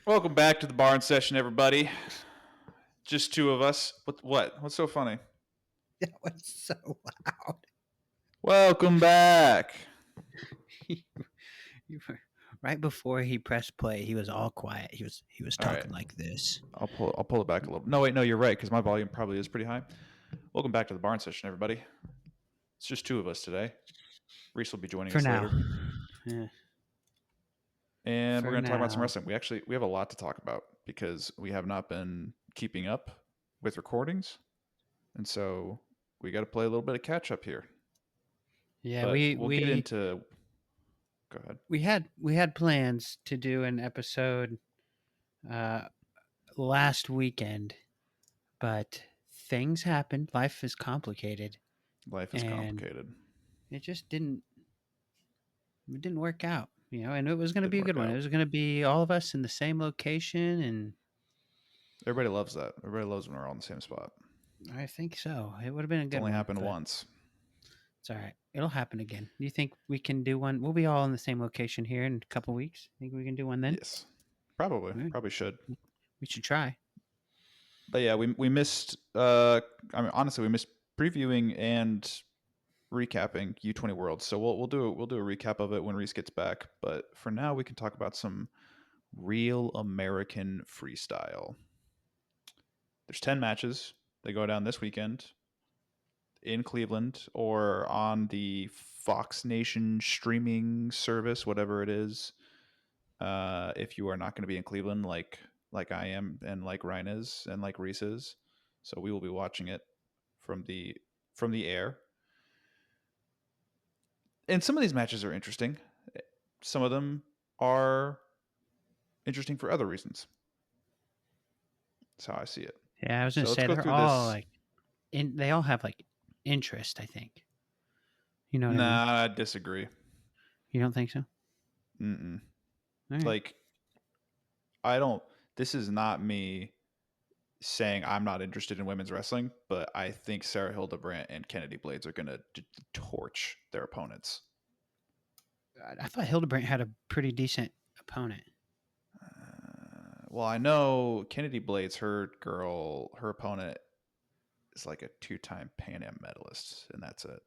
Welcome back to the barn session, everybody. Just two of us. What? What's so funny? That was so loud. Welcome back. Right before he pressed play, he was all quiet. He was All right. talking like this. I'll pull it back a little. No, wait, no, you're right because my volume probably is pretty high. Welcome back to the barn session, everybody. It's just two of us today. Reese will be joining For us now. later, Yeah. and we're For going to talk about some now. wrestling. We have a lot to talk about because we have not been keeping up with recordings, and so we got to play a little bit of catch up here. Yeah, But we'll get into. Go ahead. we had plans to do an episode uh last weekend, but things happened. Life is complicated, Life is and complicated. it just didn't work out, and it was going to Didn't be a work good one. It out. was going to be all of us in the same location, and Everybody loves that. Everybody loves when we're all in the same spot. I think so. It would have been a It's good only one, happened but once. it's all right. It'll happen again. Do you think we can do one? We'll be all in the same location here in a couple weeks. Think we can do one then? Yes, probably. All right. Probably should. We should try. But yeah, we missed. I mean, honestly, we missed previewing and recapping U20 Worlds. So we'll do a recap of it when Reese gets back. But for now, we can talk about some Real American Freestyle. There's 10 matches. They go down this weekend in Cleveland or on the Fox Nation streaming service, whatever it is. If you are not going to be in Cleveland, like I am, and like Ryan is, and like Reese is, so we will be watching it from the air. And some of these matches are interesting. Some of them are interesting for other reasons. That's how I see it. Yeah, I was gonna So let's say go they're through all this. like, they all have like interest. I think. You know what I mean? Nah, I disagree. You don't think so? Mm-mm. All right. Like, I don't. This is not me saying I'm not interested in women's wrestling, but I think Sarah Hildebrandt and Kennedy Blades are going to torch their opponents. I thought Hildebrandt had a pretty decent opponent. Well, I know Kennedy Blades, her opponent is like a two-time Pan Am medalist, and that's it.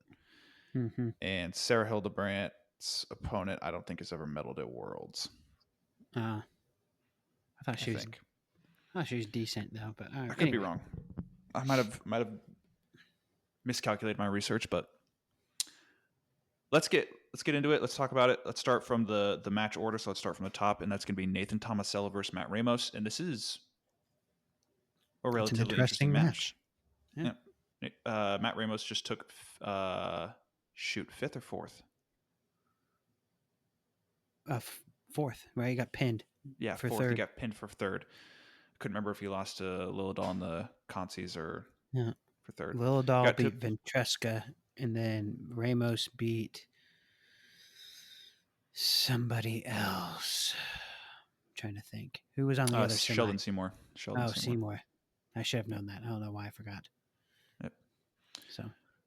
Mm-hmm. And Sarah Hildebrandt's opponent, I don't think has ever medaled at Worlds. I thought she was. Think. I thought she was decent though, but I could be anyway. wrong. I might have miscalculated my research, but let's get into it. Let's talk about it. Let's start from the match order. So let's start from the top, and that's going to be Nathan Tomasello versus Matt Ramos, and this is a relatively It's an interesting match. Yeah. Matt Ramos just took fifth or fourth. Fourth, right? He got pinned. Yeah, for fourth. third. He got pinned for third. Couldn't remember if he lost to Lilladal in the consies or for third. Lilladal beat Ventresca, and then Ramos beat somebody else. I'm trying to think. Who was on the other side? Sheldon Seymour. Seymour. I should have known that. I don't know why I forgot. Yep. So.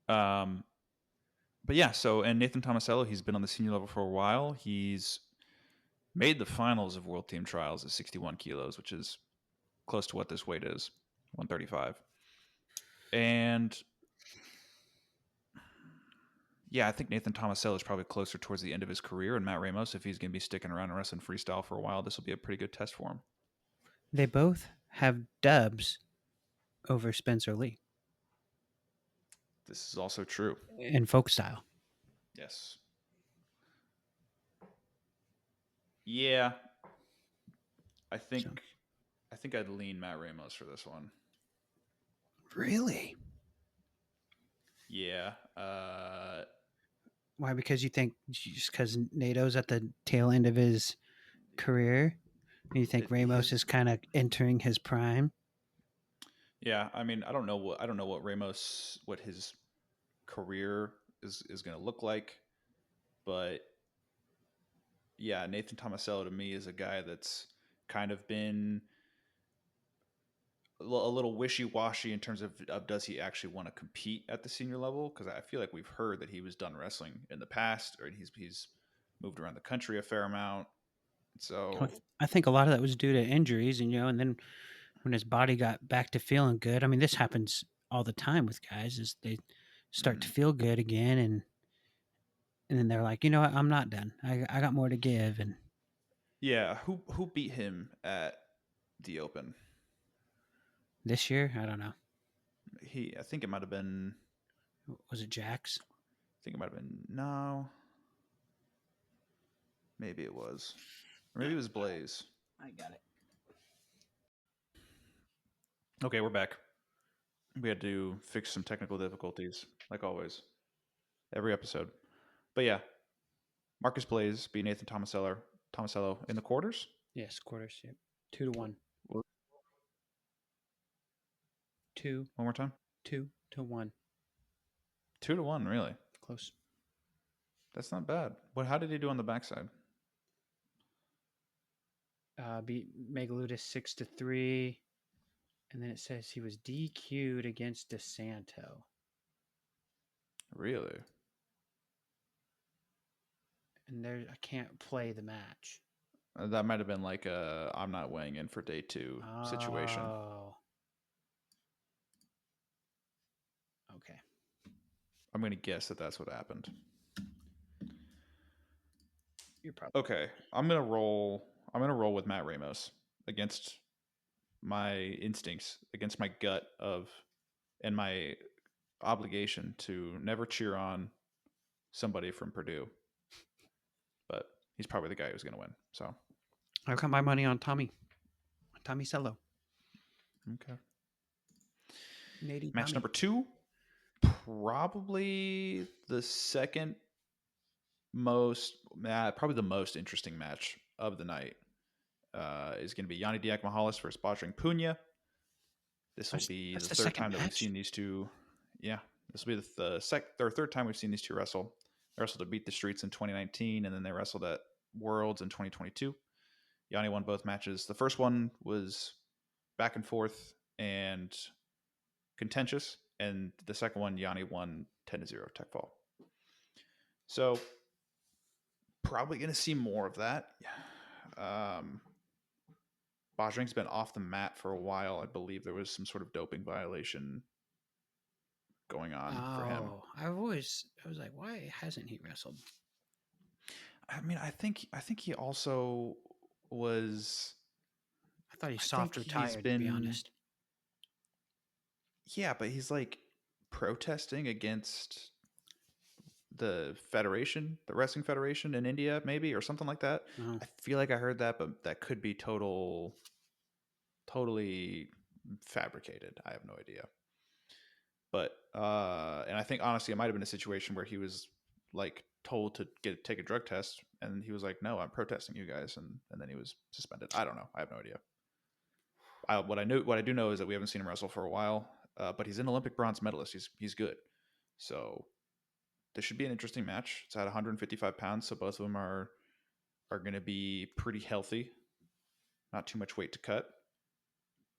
But yeah, and Nathan Tomasello, he's been on the senior level for a while. He's made the finals of World Team Trials at 61 kilos, which is close to what this weight is, 135. And yeah, I think Nathan Tomasello is probably closer towards the end of his career, and Matt Ramos, if he's going to be sticking around and wrestling freestyle for a while, this will be a pretty good test for him. They both have dubs over Spencer Lee. This is also true. In folk style. Yes. Yeah. I think I'd lean Matt Ramos for this one. Really? Yeah. Why? Because you think just because NATO's at the tail end of his career, you think Ramos is kind of entering his prime? Yeah, I mean, I don't know what his career is going to look like, but yeah, Nathan Tomasello to me is a guy that's kind of been a little wishy-washy in terms of does he actually want to compete at the senior level, because I feel like we've heard that he was done wrestling in the past, or he's moved around the country a fair amount, So I think a lot of that was due to injuries, and and then when his body got back to feeling good. I mean, this happens all the time with guys is they start to mm, feel good again, and then they're like, you know what, I'm not done. I got more to give. And yeah, who beat him at the Open? this year, I don't know. I think it might have been. Was it Jax? I think it might have been no. Maybe it was, or maybe it was Blaze. I got it. Okay, we're back. We had to fix some technical difficulties, like always, every episode. But yeah, Marcus Blaze beat Nathan Tomasello in the quarters. Yes, quarters. Yep. 2-1. One 2, more time. 2-1. 2-1, really. Close. That's not bad. What? How did he do on the backside? Beat Megaludis 6-3, and then it says he was DQ'd against DeSanto. Really? And there, I can't play the match. That might have been like a I'm not weighing in for day 2 situation. Oh. Okay. I'm going to guess that that's what happened. You're probably Okay, I'm going to roll. I'm going to roll with Matt Ramos against my instincts, against my gut of, and my obligation to never cheer on somebody from Purdue. But he's probably the guy who's going to win. So I've got my money on Tommy Cello. okay. Nady Match Tommy. number 2, probably the second most, probably the most interesting match of the night is going to be Yanni Diakmahalis versus Bajring Punya. This will be That's the the third second time that we've match? seen these two. Yeah, this will be the third time we've seen these two wrestle. They wrestled at Beat the Streets in 2019, and then they wrestled at Worlds in 2022. Yanni won both matches. The first one was back and forth and contentious, and the second one, Yanni won 10-0 tech fall. So probably going to see more of that. Bajring's been off the mat for a while. I believe there was some sort of doping violation going on for him. Oh, I was like, why hasn't he wrestled? I mean, I think he also was. I thought he I think soft he's retired, to be been. honest. Yeah, but he's like protesting against the federation, the wrestling federation in India, maybe, or something like that. Oh. I feel like I heard that, but that could be totally fabricated. I have no idea. But and I think honestly, it might have been a situation where he was like told to take a drug test, and he was like, "No, I'm protesting you guys," and then he was suspended. I don't know. I have no idea. What I do know is that we haven't seen him wrestle for a while, but he's an Olympic bronze medalist. He's good. So this should be an interesting match. It's at 155 pounds, so both of them are going to be pretty healthy. Not too much weight to cut.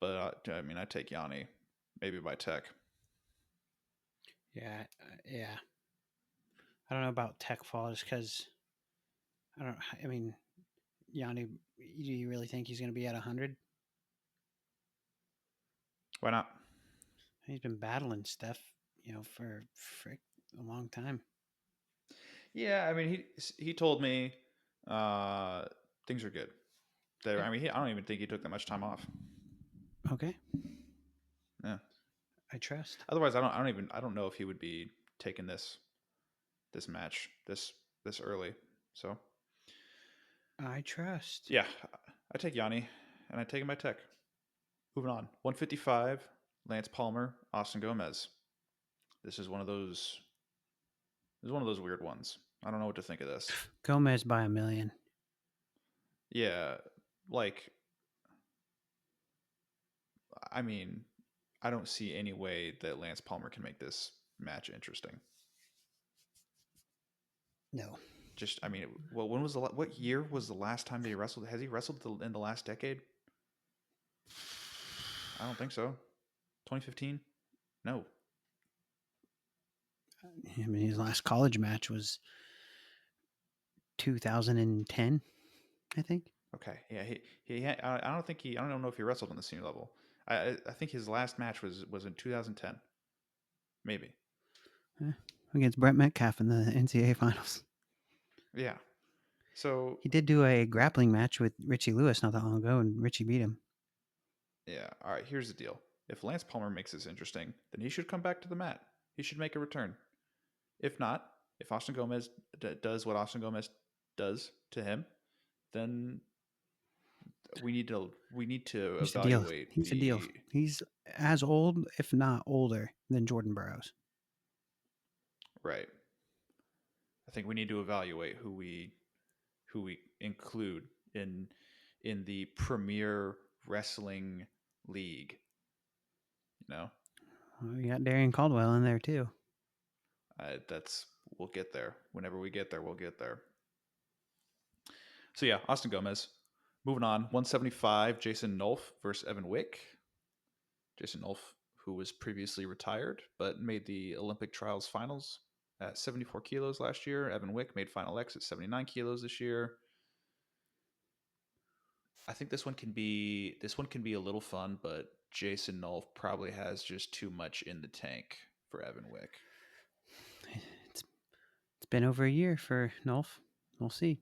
But I mean, I take Yanni, maybe by tech. Yeah, yeah. I don't know about tech fall just because I don't. I mean, Yanni, do you really think he's going to be at 100? Why not? He's been battling Steph, for a long time. Yeah, I mean, he told me things are good. Okay. I mean, I don't even think he took that much time off. Okay. Yeah. I trust. Otherwise, I don't know if he would be taking this match this early. So I trust. yeah, I take Yanni, and I take him by tech. Moving on, 155, Lance Palmer, Austin Gomez. This is one of those. This is one of those weird ones. I don't know what to think of this. Gomez by a million. Yeah, like, I mean, I don't see any way that Lance Palmer can make this match interesting. No. Just, I mean, well, what year was the last time that he wrestled? Has he wrestled in the last decade? I don't think so. 2015? No. I mean, his last college match was 2010, I think. Okay, yeah, I don't think I don't know if he wrestled on the senior level. I think his last match was in 2010, maybe. Against Brett Metcalf in the NCAA finals. Yeah. So He did do a grappling match with Richie Lewis not that long ago, and Richie beat him. yeah, all right. Here's the deal: if Lance Palmer makes this interesting, then he should come back to the mat. He should make a return. If not, if Austin Gomez does what Austin Gomez does to him, then we need to Here's the deal. evaluate He's a deal. the He's as old, if not older, than Jordan Burroughs. right. I think we need to evaluate who we include in the Premier Wrestling League. You know, We got Darian Caldwell in there too. that's we'll get there. Whenever we get there, we'll get there. So yeah, Austin Gomez. Moving on, 175, Jason Nolf versus Evan Wick. Jason Nolf, who was previously retired but made the Olympic trials finals at 74 kilos last year. Evan Wick made Final X at 79 kilos this year. I think this one can be a little fun, but Jason Nolf probably has just too much in the tank for Evan Wick. It's been over a year for Nolf. We'll see.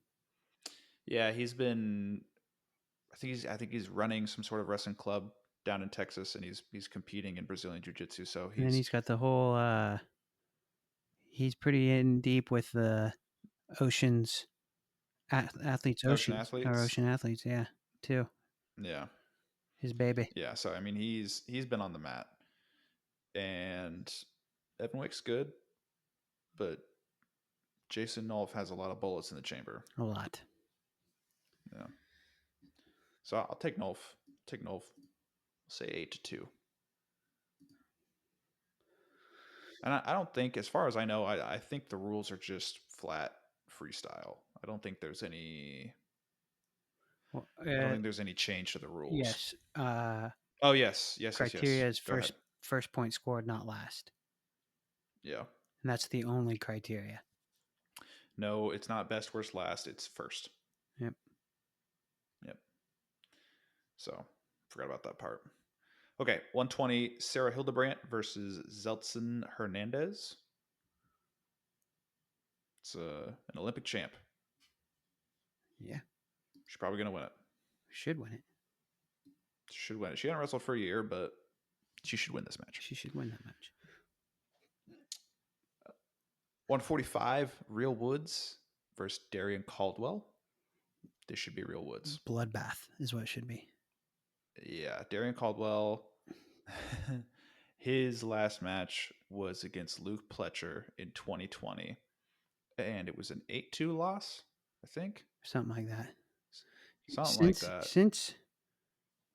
Yeah, he's been. I think he's running some sort of wrestling club down in Texas, and he's competing in Brazilian Jiu Jitsu. So And then he's he's got the whole. He's pretty in deep with the Oceans athletes. Ocean Oceans or Athletes. Ocean athletes. Yeah, too. Yeah, His baby. yeah. So I mean, he's been on the mat, and Evan Wick's good, but Jason Nolf has a lot of bullets in the chamber. A lot. Yeah. So I'll take Nolf. Take Nolf. Say 8-2. And I don't think, as far as I know, I think the rules are just flat freestyle. I don't think there's any. Well, I don't think there's any change to the rules. yes. Oh yes. Criteria is Go ahead. first point scored, not last, Yeah. and that's the only criteria. No, it's not best, worst, last. It's first. Yep. Yep. So forgot about that part. Okay, 120. Sarah Hildebrandt versus Zeltsin Hernandez. It's an Olympic champ. Yeah. She's probably gonna win it. Should win it. She should win it. She hasn't wrestled for a year, but she should win this match. She should win that match. 145, Real Woods versus Darian Caldwell. This should be Real Woods. Bloodbath is what it should be. Yeah, Darian Caldwell. His last match was against Luke Pletcher in 2020, and it was an 8-2 loss, I think. Something like that. Something like that. Since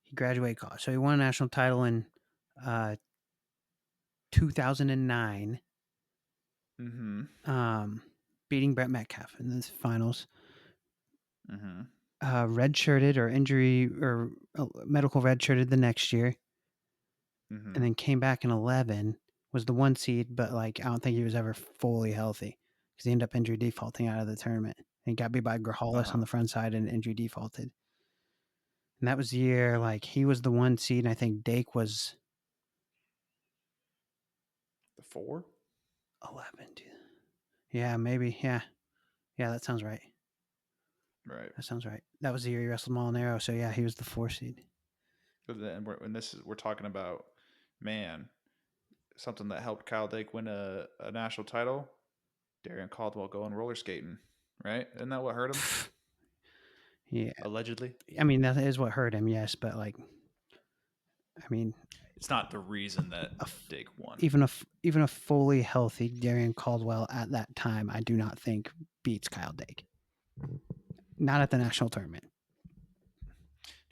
he graduated college, so he won a national title in 2009. Mm-hmm. Beating Brett Metcalf in the finals. Mm-hmm. Redshirted or injury or medical redshirted the next year, Mm-hmm. and then came back in 11. Was the 1 seed, but like I don't think he was ever fully healthy because he ended up injury defaulting out of the tournament. And he got beat by Grahalis on the front side and injury defaulted. And that was the year like he was the 1 seed, and I think Dake was The 4? 11. Yeah, maybe. Yeah, that sounds right. Right. That sounds right. That was the year he wrestled Molinaro. So yeah, he was the 4 seed. But then we're talking about, man, something that helped Kyle Dake win a national title. Darian Caldwell going roller skating, right? Isn't that what hurt him? Yeah, Allegedly. I mean that is what hurt him. Yes, but like, I mean, It's not the reason that Dake won. even a fully healthy Darian Caldwell at that time, I do not think beats Kyle Dake. Not at the national tournament.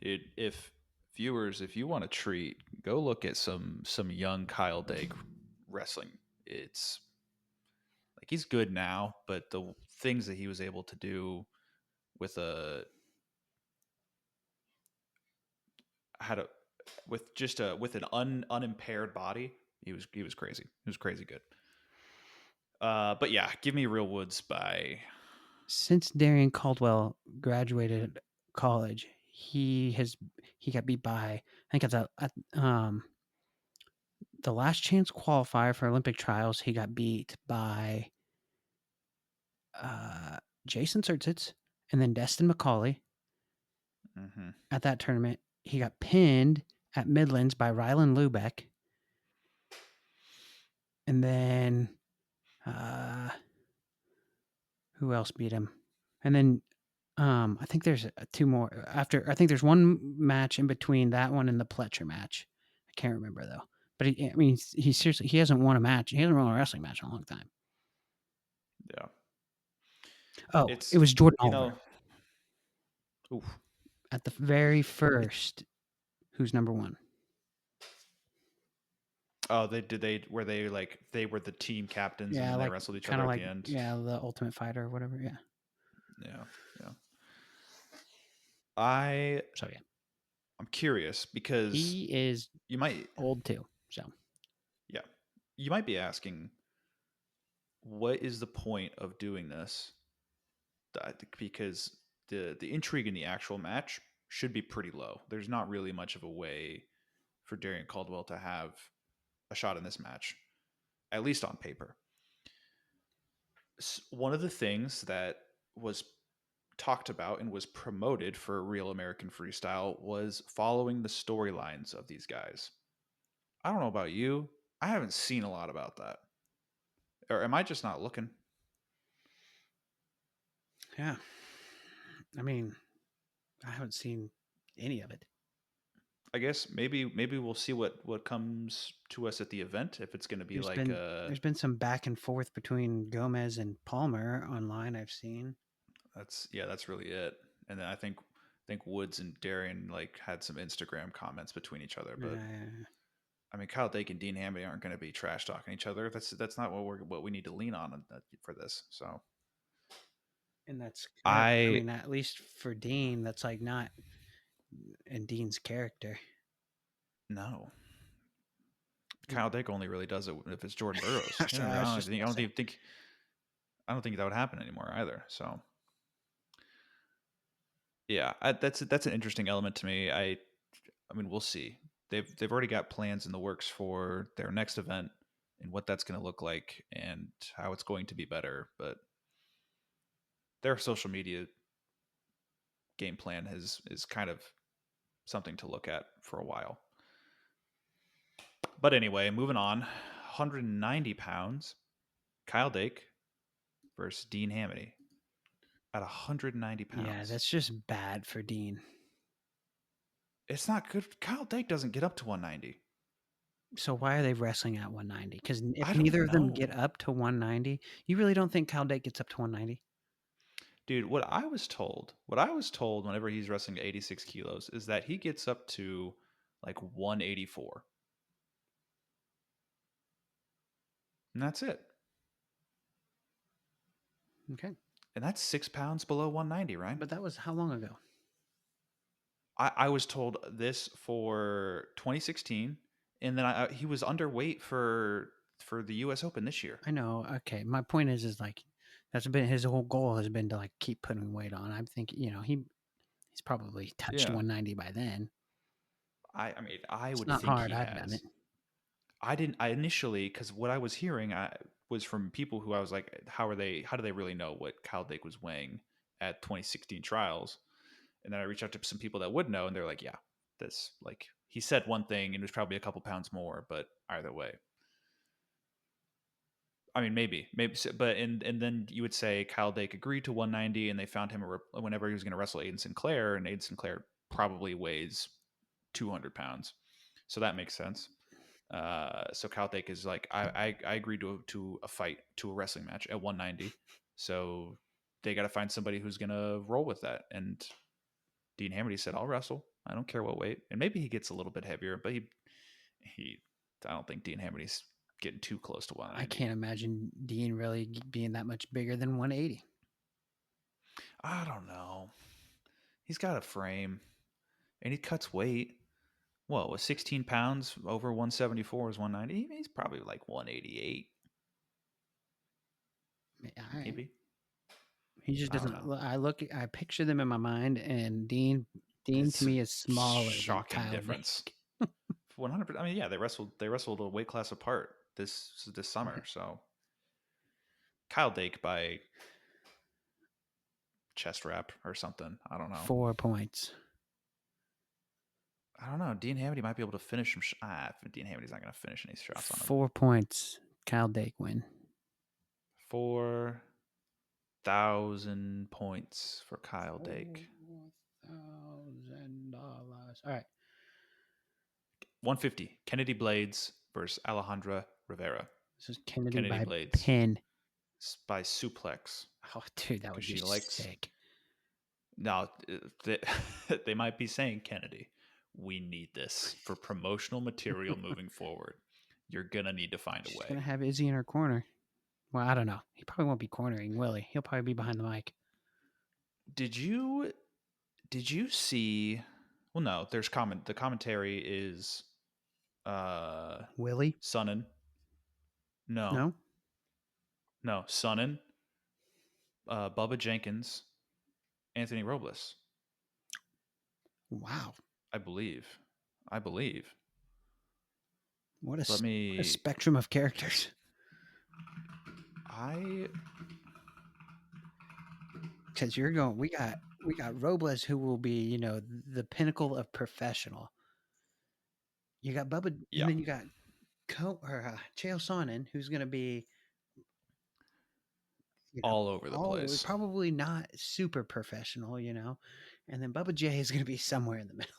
Dude, if viewers, if you want a treat, go look at some young Kyle Dake wrestling. It's like he's good now, but the things that he was able to do with with an unimpaired body, he was crazy. He was crazy good. But yeah, give me Real Woods by. Since Darian Caldwell graduated college. He got beat by, I think the last chance qualifier for Olympic trials. He got beat by uh, Jason Surtsits and then Destin McCauley Mm-hmm. at that tournament. He got pinned at Midlands by Rylan Lubeck, and then uh, who else beat him? And then I think there's two more after. I think there's one match in between that one and the Pletcher match. I can't remember though. But I mean, he seriously he hasn't won a match. He hasn't won a wrestling match in a long time. Yeah. Oh, It's it was Jordan you Oliver know. Oof. at the very It, first. Who's number one? oh, they were they like they were the team captains and Yeah, then they like wrestled each kind other of at like the end. the Ultimate Fighter or whatever. Yeah. Yeah. Yeah. I So yeah, I'm curious because he is you might old too. So yeah. You might be asking what is the point of doing this? Because the intrigue in the actual match should be pretty low. There's not really much of a way for Darian Caldwell to have a shot in this match, at least on paper. One of the things that was talked about and was promoted for Real American Freestyle was following the storylines of these guys. I don't know about you. I haven't seen a lot about that. Or am I just not looking? yeah, I mean, I haven't seen any of it. I guess maybe we'll see what comes to us at the event if it's going to be There's like been there's been some back and forth between Gomez and Palmer online. I've seen. that's really it. And then I think Woods and Darian like had some Instagram comments between each other, but Uh, I mean Kyle Dake and Dean Hamby aren't going to be trash talking each other. That's not what we need to lean on for this. So and that's I I mean, at least for Dean, that's like not in Dean's character. no. Kyle Dake only really does it if it's Jordan Burroughs. So I was just I don't guessing. even think I don't think that would happen anymore either. So yeah, that's an interesting element to me. I mean, we'll see. They've already got plans in the works for their next event and what that's going to look like and how it's going to be better. But their social media game plan is kind of something to look at for a while. But anyway, moving on. 190 pounds, Kyle Dake versus Dean Hamity at 190 Yeah, pounds. that's just bad for Dean. It's not good. Kyle Dake doesn't get up to 190. So why are they wrestling at 190? Because if I neither don't of them get know. up to 190, you really don't think Cal Dake gets up to 190? Dude, what I was told whenever he's wrestling 86 kilos is that he gets up to like 184. And that's it. Okay, And that's 6 pounds below 190, right? but that was how long ago? I was told this for 2016, and then he was underweight for the U.S. Open this year. I know. Okay, my point is like that's been his whole goal has been to like keep putting weight on. I'm thinking, he's probably touched Yeah, 190 by then. I mean, I It's would not think hard. he I've done it. has. I didn't. I initially because what I was hearing was from people who I was like, how are they? How do they really know what Kyle Dake was weighing at 2016 trials? And then I reached out to some people that would know, and they're like, yeah, this like he said one thing and it was probably a couple pounds more, but either way. I mean, maybe, but and then you would say Kyle Dake agreed to 190, and they found him whenever he was going to wrestle Aiden Sinclair, and Aiden Sinclair probably weighs 200 pounds, so that makes sense. So Kyle Dake is like, I agreed to a fight, to a wrestling match at 190, so they got to find somebody who's going to roll with that. And Dean Hamity said, I'll wrestle. I don't care what weight, and maybe he gets a little bit heavier, but he I don't think Dean Hamity's getting too close to I 190. can't imagine Dean really being that much bigger than 180. I don't know. He's got a frame and he cuts weight. Whoa, was 16 pounds over 174 is 190? He's probably like 188, All right. maybe. He just I don't doesn't. know. I picture them in my mind, and Dean It's to a me is smaller than shocking Kyle difference. Dake. 100%. I mean, yeah, they wrestled a weight class apart this summer. So Kyle Dake by chest wrap or something. I don't know. 4 points. I don't know. Dean Hamady might be able to finish some. Dean Hamady's not going to finish any shots on him. 4 points. Kyle Dake win. 4,000 points for Kyle Dake. $4,000. All right. 150. Kennedy Blades versus Alejandra Rivera. This is Kennedy Kennedy by Blades pin. by suplex. Oh, dude, that would Because be she likes. sick. Now, they might be saying, Kennedy, we need this for promotional material moving forward. You're going to need to find a She's way. going to have Izzy in her corner. Well, I don't know. He probably won't be cornering, will he? He'll probably be behind the mic. Did you see? Well, no. There's comment. The commentary is Willie? Sonnen. No. No? No. Sonnen, Bubba Jenkins, Anthony Robles. Wow. I believe. What a Let me. spectrum of characters. Because you're going, we got Robles, who will be, the pinnacle of professional. You got Bubba, Yeah. and then you got Chael Sonnen, who's going to be all over the place. Probably not super professional, and then Bubba J is going to be somewhere in the middle.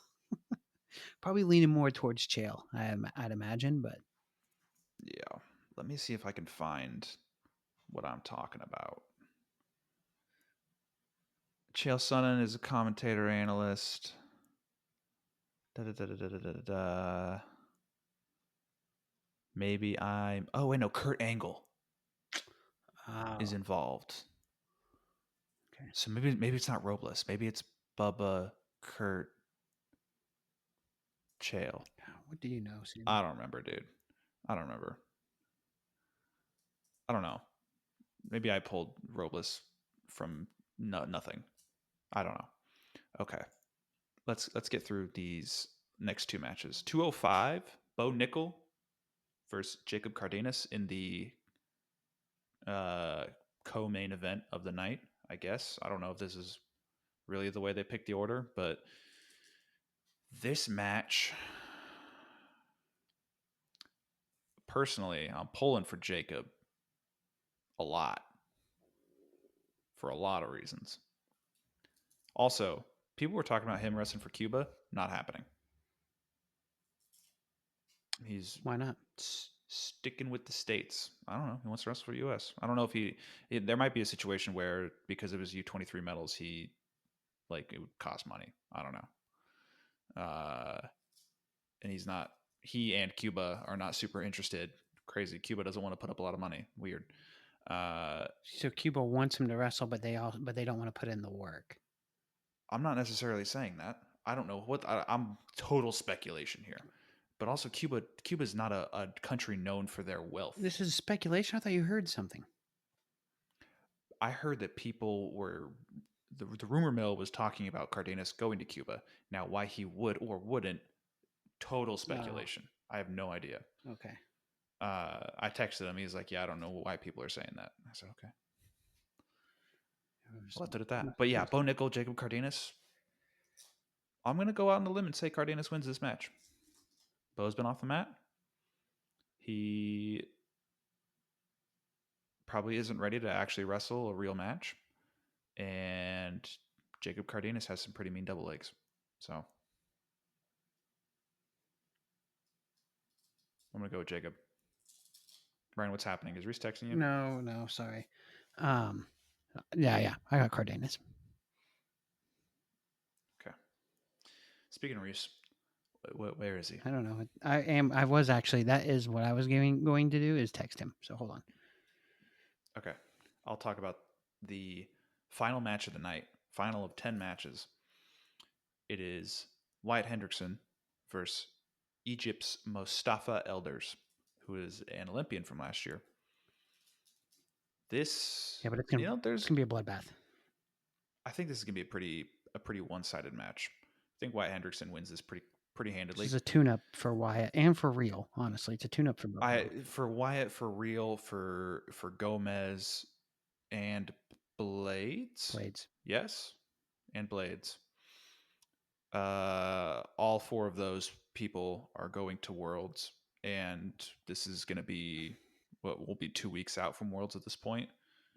Probably leaning more towards Chael, I'd imagine, but yeah. Let me see if I can find what I'm talking about. Chael Sonnen is a commentator analyst. Maybe I'm. Oh wait, no. Kurt Angle is involved. Okay. So maybe it's not Robles. Maybe it's Bubba, Kurt, Chael. What do you know, Sam? I don't remember, dude. I don't remember. I don't know. Maybe I pulled Robles from nothing. I don't know. Okay. Let's get through these next two matches. 205, Bo Nickel versus Jacob Cardenas in the co-main event of the night, I guess. I don't know if this is really the way they picked the order, but this match, personally, I'm pulling for Jacob a lot for a lot of reasons. Also, people were talking about him wrestling for Cuba. Not happening. Why not? Sticking with the States. I don't know. He wants to wrestle for U.S. I don't know if there might be a situation where because of his U23 medals, it would cost money. I don't know. And he and Cuba are not super interested. Crazy. Cuba doesn't want to put up a lot of money. Weird. So Cuba wants him to wrestle, but they don't want to put in the work. I'm not necessarily saying that. I don't know I'm total speculation here. But also Cuba's not a country known for their wealth. This is speculation? I thought you heard something. I heard that people were the rumor mill was talking about Cardenas going to Cuba. Now, why he would or wouldn't, total speculation. I have no idea. Okay. I texted him. He's like, "Yeah, I don't know why people are saying that." I said, "Okay." I left it at that. But yeah, Bo Nickel, Jacob Cardenas. I'm gonna go out on the limb and say Cardenas wins this match. Bo's been off the mat. He probably isn't ready to actually wrestle a real match. And Jacob Cardenas has some pretty mean double legs. So I'm going to go with Jacob. Brian, what's happening? Is Reese texting you? No, sorry. Yeah, I got Cardenas. Okay. Speaking of Reese, where is he? I don't know. I was actually, that is what I was going to do, is text him. So hold on. Okay. I'll talk about the final match of the night, final of 10 matches. It is Wyatt Hendrickson versus Egypt's Mostafa Elders, who is an Olympian from last year. This, Yeah, but it's gonna be a bloodbath. I think this is gonna be a pretty one sided match. I think Wyatt Hendrickson wins this pretty This handedly. is a tune-up for Wyatt and for Real. Honestly, it's a tune-up for both. For Wyatt, for Real, for Gomez, and Blades. Blades. Yes, and Blades. All four of those people are going to Worlds, and this is going to be what will be 2 weeks out from Worlds at this point.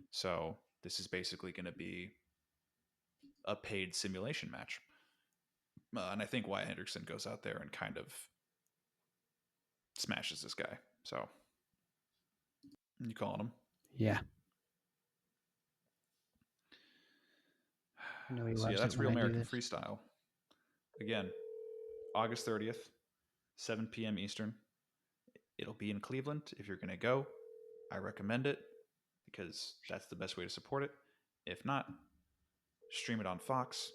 So this is basically going to be a paid simulation match. And I think Wyatt Hendrickson goes out there and kind of smashes this guy. So you calling him? Yeah. I know he So yeah, loves that's it when Real I do American this. Freestyle. Again, August 30th, 7 p.m. Eastern. It'll be in Cleveland. If you're going to go, I recommend it because that's the best way to support it. If not, stream it on Fox.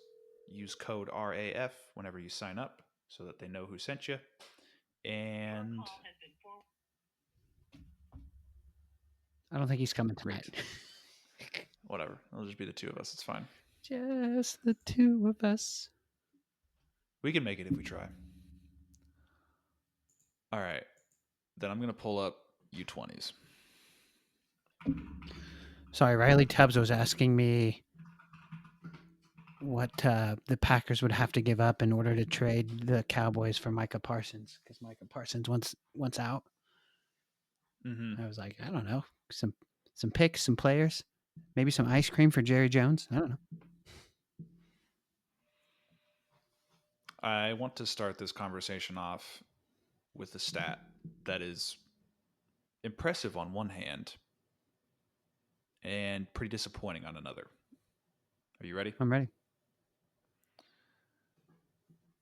Use code RAF whenever you sign up so that they know who sent you. And I don't think he's coming tonight. whatever. It'll just be the two of us. It's fine. Just the two of us. We can make it if we try. All right. Then I'm going to pull up U20s. Sorry, Riley Tubbs was asking me what the Packers would have to give up in order to trade the Cowboys for Micah Parsons, because Micah Parsons wants out. Mm-hmm. I was like, I don't know, some picks, some players, maybe some ice cream for Jerry Jones. I don't know. I want to start this conversation off with a stat that is impressive on one hand and pretty disappointing on another. Are you ready? I'm ready.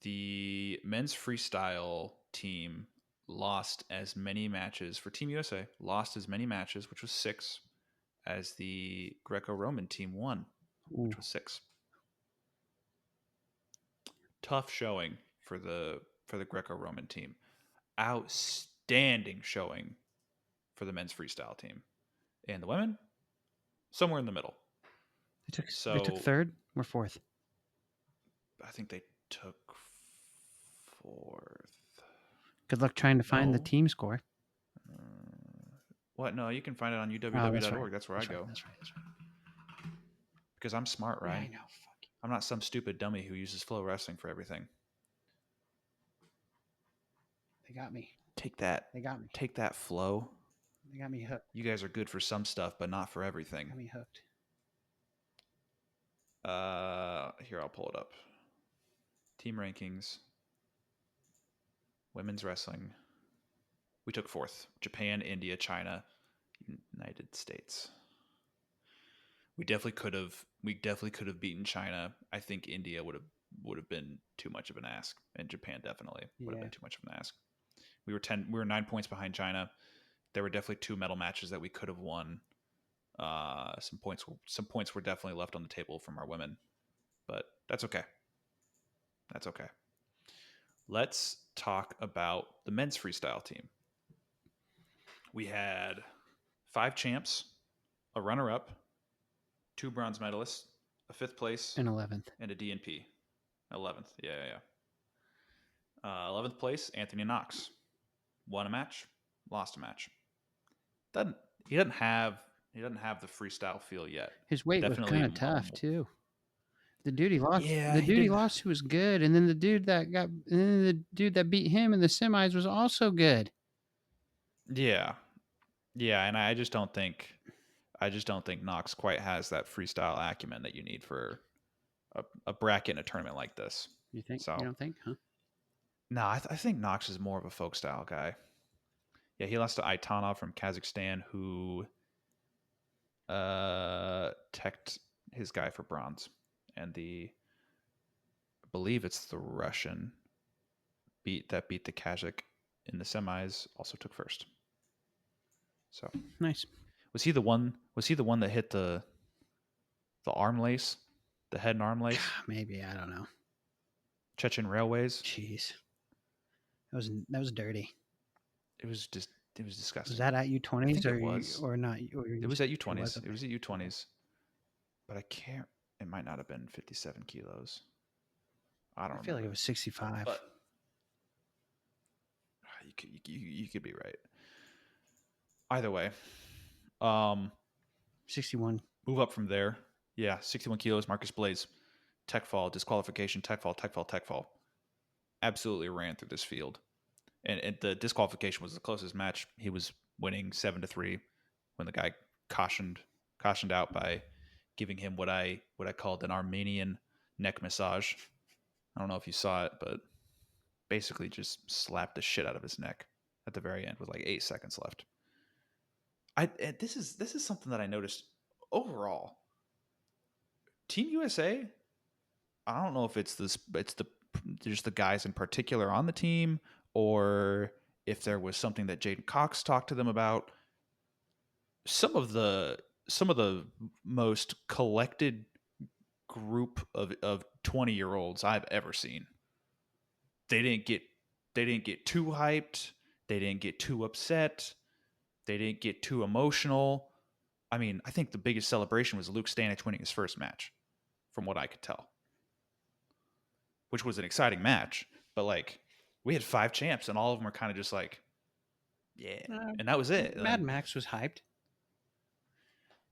The men's freestyle team lost as many matches for Team USA, lost as many matches, which was 6, as the Greco-Roman team won, which was 6. Tough showing for the Greco-Roman team. Outstanding showing for the men's freestyle team. And the women, somewhere in the middle. They took third or fourth. I think they took 4th. Good luck trying to find the team score. What? No, you can find it on uww.org. That's where I go. That's right. Because I'm smart, right? I know. Fuck you. I'm not some stupid dummy who uses Flow Wrestling for everything. They got me. Take that. They got me. Take that, Flow. They got me hooked. You guys are good for some stuff, but not for everything. Got me hooked. Here, I'll pull it up. Team rankings. Women's wrestling. We took 4th. Japan, India, China, United States. We definitely could have beaten China. I think India would have been too much of an ask, and Japan definitely would have been too much of an ask. We were 9 points behind China. There were definitely 2 medal matches that we could have won. Some points were definitely left on the table from our women, but that's okay. That's okay. Let's talk about the men's freestyle team. We had 5 champs, a runner-up, 2 bronze medalists, a 5th place, and 11th, and a DNP. 11th, yeah. 11th place, Anthony Knox. Won a match, lost a match. He doesn't have the freestyle feel yet. His weight was kind of tough too. The dude he lost, he lost was good, and then the dude that beat him in the semis was also good. Yeah, and I just don't think Knox quite has that freestyle acumen that you need for a bracket in a tournament like this. You think? So, you don't think? Huh? No, I think Knox is more of a folk style guy. Yeah, he lost to Aitanov from Kazakhstan, who teched his guy for bronze, and I believe it's the Russian beat the Kazakh in the semis also took 1st. So nice. Was he the one that hit the arm lace, the head and arm lace? Maybe, I don't know. Chechen Railways. Jeez, that was dirty. It was disgusting. Was that at U20s or not? It was at U20s. It was at U20s. But I can't It might not have been 57 kilos. I don't I feel like it remember. was 65. But you could be right. Either way, um, 61. move up from there. Yeah, 61 kilos. Marcus Blaze, tech fall, disqualification, tech fall, tech fall, tech fall. Absolutely ran through this field, and the disqualification was the closest match. He was winning 7-3 when the guy cautioned out by giving him what I called an Armenian neck massage. I don't know if you saw it, but basically just slapped the shit out of his neck at the very end with like 8 seconds left. This is something that I noticed overall. Team USA, I don't know if it's the just the guys in particular on the team, or if there was something that Jaden Cox talked to them about. Some of the most collected group of 20-year-olds I've ever seen. They didn't get too hyped. They didn't get too upset. They didn't get too emotional. I mean, I think the biggest celebration was Luke Stanich winning his first match, from what I could tell, which was an exciting match. But like, we had 5 champs, and all of them were kind of just like, yeah, and that was it. Mad Max was hyped.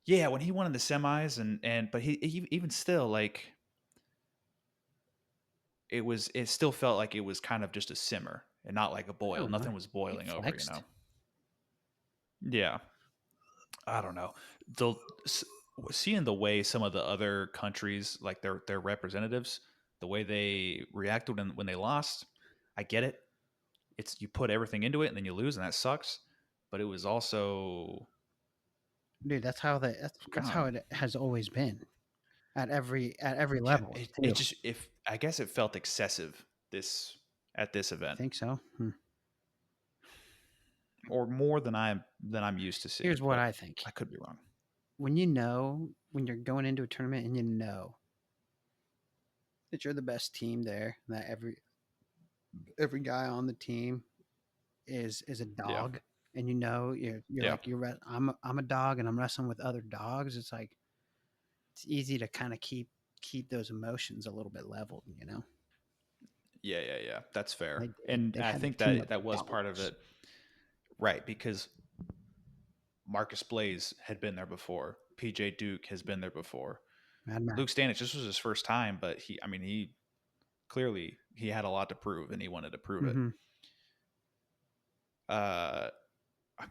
Yeah, when he won in the semis, and but he even still, like, it still felt like it was kind of just a simmer and not like a I boil. don't know. Nothing was He boiling over, you flexed. know. Yeah, I don't know. The seeing the way some of the other countries, like their representatives, the way they reacted when they lost, I get it. It's you put everything into it and then you lose, and that sucks. But it was also Dude, that's kind how of, it has always been at every yeah. level It too. just, if I guess it felt excessive this at this You event, think so? or more than I'm used to Here's seeing, what but I think. I could be wrong. When you're going into a tournament and you know that you're the best team there, that every guy on the team is a Yeah, dog, and you know you're yeah, like I'm a dog and I'm wrestling with other dogs. It's like it's easy to kind of keep those emotions a little bit leveled, you know. yeah. That's fair, and They I had a think team of that was part of dogs. it, right? Because Marcus Blaze had been there before. PJ Duke has been there before. Mad Luke Max. Stanich, this was his first time, but he clearly he had a lot to prove, and he wanted to prove it. Mm-hmm. Uh,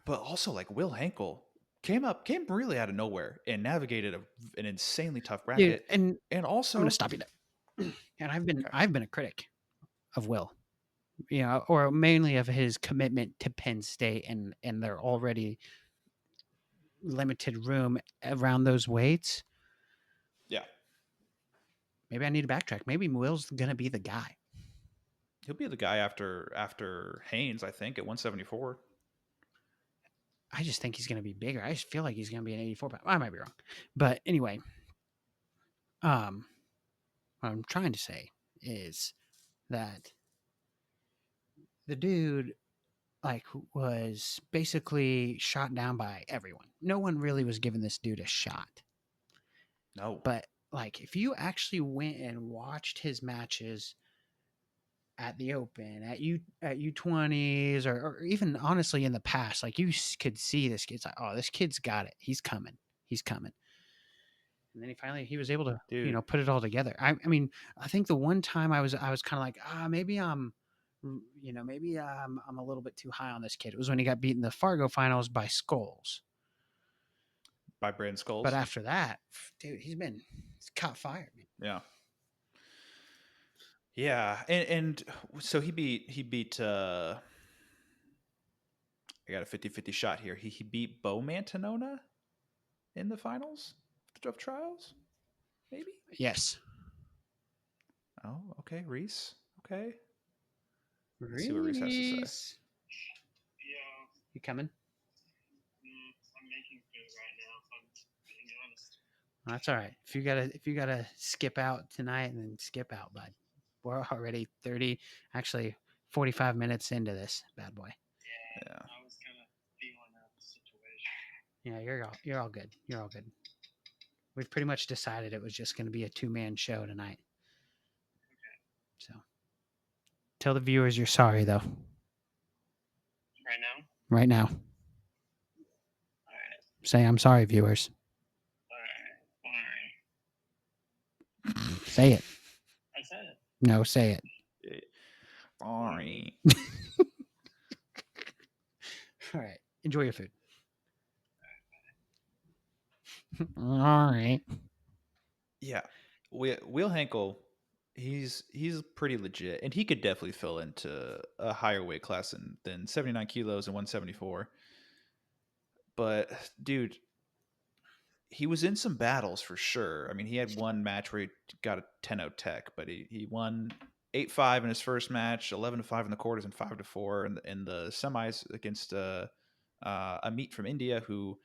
but also like Will Henkel came really out of nowhere and navigated an insanely tough Dude, bracket, and and I'm gonna also stop you there. And okay, I've been a critic of Will, you know, or mainly of his commitment to Penn State and their already limited room around those weights. yeah, Maybe I need to backtrack. Maybe Will's gonna be the guy. he'll be the guy after Haynes, I think, at 174. I just think he's gonna be bigger. I just feel like he's gonna be an 84 pound. I might be wrong, but anyway, um, what I'm trying to say is that the dude like was basically shot down by everyone. No one really was giving this dude a shot. No, But like if you actually went and watched his matches at the Open, at U20s, or even honestly in the past, like you could see this kid's like, oh, this kid's got it. He's coming. He's coming. And then he was able to dude, put it all together. I mean, I think the one time I was kind of like, maybe maybe I'm a little bit too high on this kid. It was when he got beaten in the Fargo finals by Skulls. by Brand But Skulls. after that, dude, he's caught fire, man. Yeah. Yeah, and so he beat I got a 50-50 shot here. He beat Bo Mantanona in the finals of trials, maybe. Yes. Oh, okay, Reese. Okay, let's see what Reese has to say. Reese. You coming? I'm making food right now, if I'm being honest. That's all right. If you gotta skip out tonight, then skip out, bud. We're already 30, actually 45 minutes into this bad boy. Yeah, Yeah, I was kind of feeling out the situation. Yeah, you're all good. You're all good. We've pretty much decided it was just going to be a 2-man show tonight. So tell the viewers you're sorry, though. Right now? Right now. All right. Say, I'm sorry, viewers. All right. Fine. Say it. I said it. No, say it. Sorry. All right. Enjoy your food. All right. Yeah, Will Henkel, he's pretty legit, and he could definitely fill into a higher weight class than 79 kilos and 174. But dude, he was in some battles for sure. I mean, he had one match where he got a 10-0 tech, but he won 8-5 in his first match, 11-5 in the quarters, and 5-4 in the semis against a meet from India who.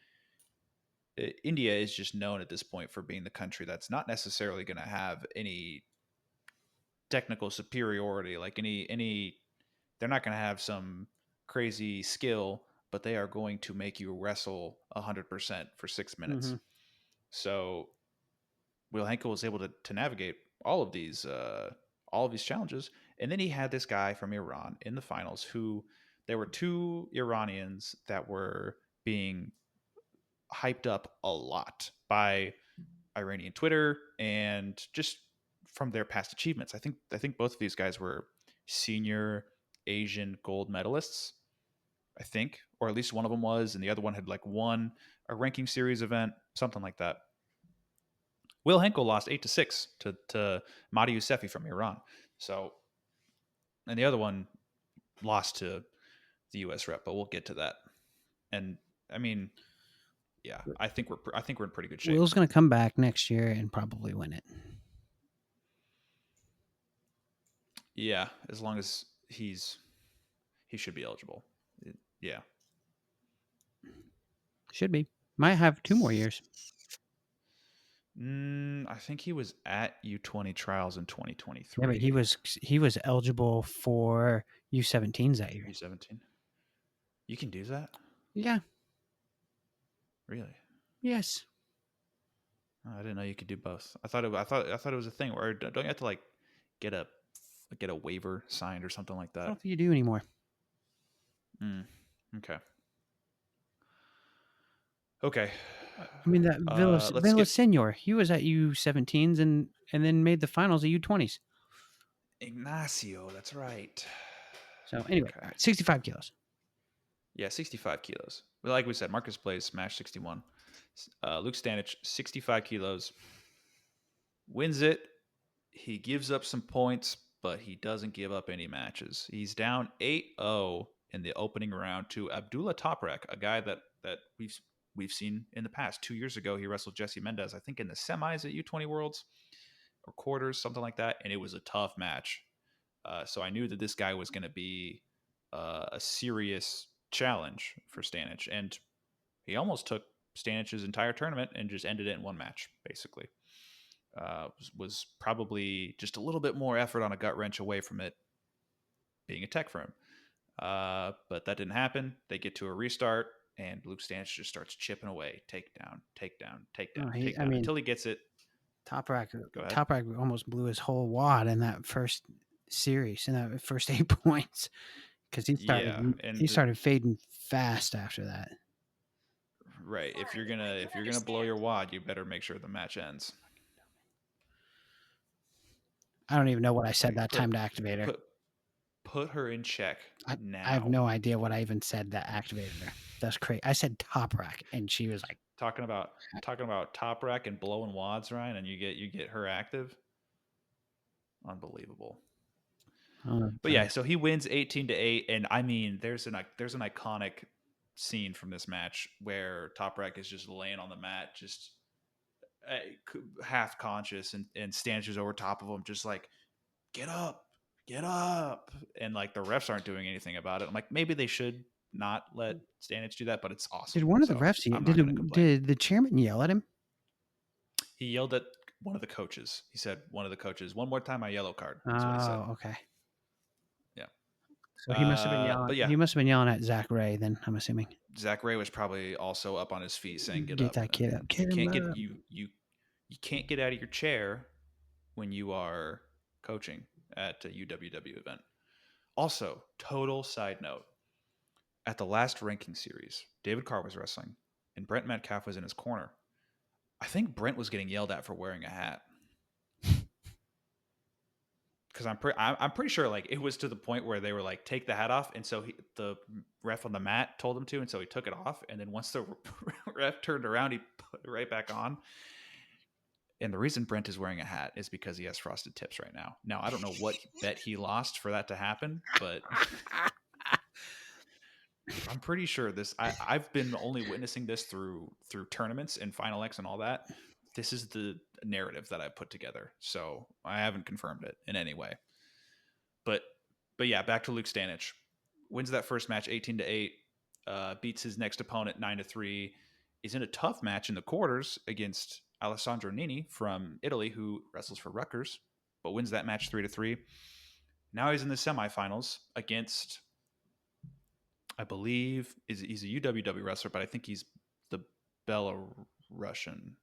India is just known at this point for being the country that's not necessarily going to have any technical superiority, like any they're not going to have some crazy skill, but they are going to make you wrestle 100% for 6 minutes. Mm-hmm. So Will Henkel was able to navigate all of these challenges, and then he had this guy from Iran in the finals who there were 2 Iranians that were being hyped up a lot by Iranian Twitter and just from their past achievements. I think both of these guys were senior Asian gold medalists. I think, or at least one of them was, and the other one had like won a ranking series event, something like that. Will Henkel lost 8-6 to Mahdi Yousefi from Iran. So, and the other one lost to the U.S. rep, but we'll get to that. And I mean, yeah, I think we're in pretty good shape. Will's going to come back next year and probably win it. Yeah, as long as he should be eligible. Yeah. Should be. Might have 2 more years. I think he was at U20 trials in 2023. Yeah, but he was eligible for U17s that year. U17. You can do that? Yeah. Really? Yes. Oh, I didn't know you could do both. I thought it was a thing where don't you have to like get a waiver signed or something like I that? don't think you do anymore. Okay. Okay. I mean, that Villasenor, he was at U17s and then made the finals at U20s. Ignacio, that's right. So anyway, Okay. all right, 65 kilos. Yeah, 65 kilos. Well, like we said, Marcus Blaze smashed 61. Luke Stanich, 65 kilos. Wins it. He gives up some points, but he doesn't give up any matches. He's down 8-0 in the opening round to Abdullah Toprak, a guy that we've seen in the past. 2 years ago, he wrestled Jesse Mendez, I think in the semis at U20 Worlds or quarters, something like that, and it was a tough match. So I knew that this guy was going to be a serious challenge for Stanich, and he almost took Stanich's entire tournament and just ended it in one match, basically. Was probably just a little bit more effort on a gut wrench away from it being a tech for him. But that didn't happen. They get to a restart, and Luke Stanich just starts chipping away, takedown, until he gets it. Toprak almost blew his whole wad in that first series, in that first 8 points, because he started fading fast after that. Right. If you're gonna blow your wad, you better make sure the match ends. I don't even know what I said that time to activate her. Put her in check now. I have no idea what I even said that activated her. That's crazy. I said Toprak, and she was like talking about Toprak and blowing wads, Ryan, and you get her active. Unbelievable. But yeah, so he wins 18-8, and I mean, there's an iconic scene from this match where Toprak is just laying on the mat, just half conscious, and Stanich is over top of him, just like, get up, and like the refs aren't doing anything about it. I'm like, maybe they should not let Stanich do that, but it's awesome. Did one of the refs? Did the chairman yell at him? He yelled at one of the coaches. He said, "One of the coaches, one more time, my yellow card." That's what he said. Oh, okay. Yeah. So he must have been yelling. He must have been yelling at Zach Ray. Then I'm assuming Zach Ray was probably also up on his feet saying, "Get up, that kid up, you can't get you." you can't get out of your chair when you are coaching at a UWW event. Also, total side note, at the last ranking series, David Carr was wrestling and Brent Metcalf was in his corner. I think Brent was getting yelled at for wearing a hat. Because I'm pretty sure like it was to the point where they were like, take the hat off, and so the ref on the mat told him to, and so he took it off, and then once the ref turned around, he put it right back on. And the reason Brent is wearing a hat is because he has frosted tips right now. Now I don't know what bet he lost for that to happen, but I'm pretty sure this. I've been only witnessing this through tournaments and Final X and all that. This is the narrative that I put together, so I haven't confirmed it in any way. But yeah, back to Luke Stanich. Wins that first match 18-8, beats his next opponent 9-3, is in a tough match in the quarters against Alessandro Nini from Italy, who wrestles for Rutgers, but wins that match 3-3. Now he's in the semifinals against, I believe, he's a UWW wrestler, but I think he's the Belarusian.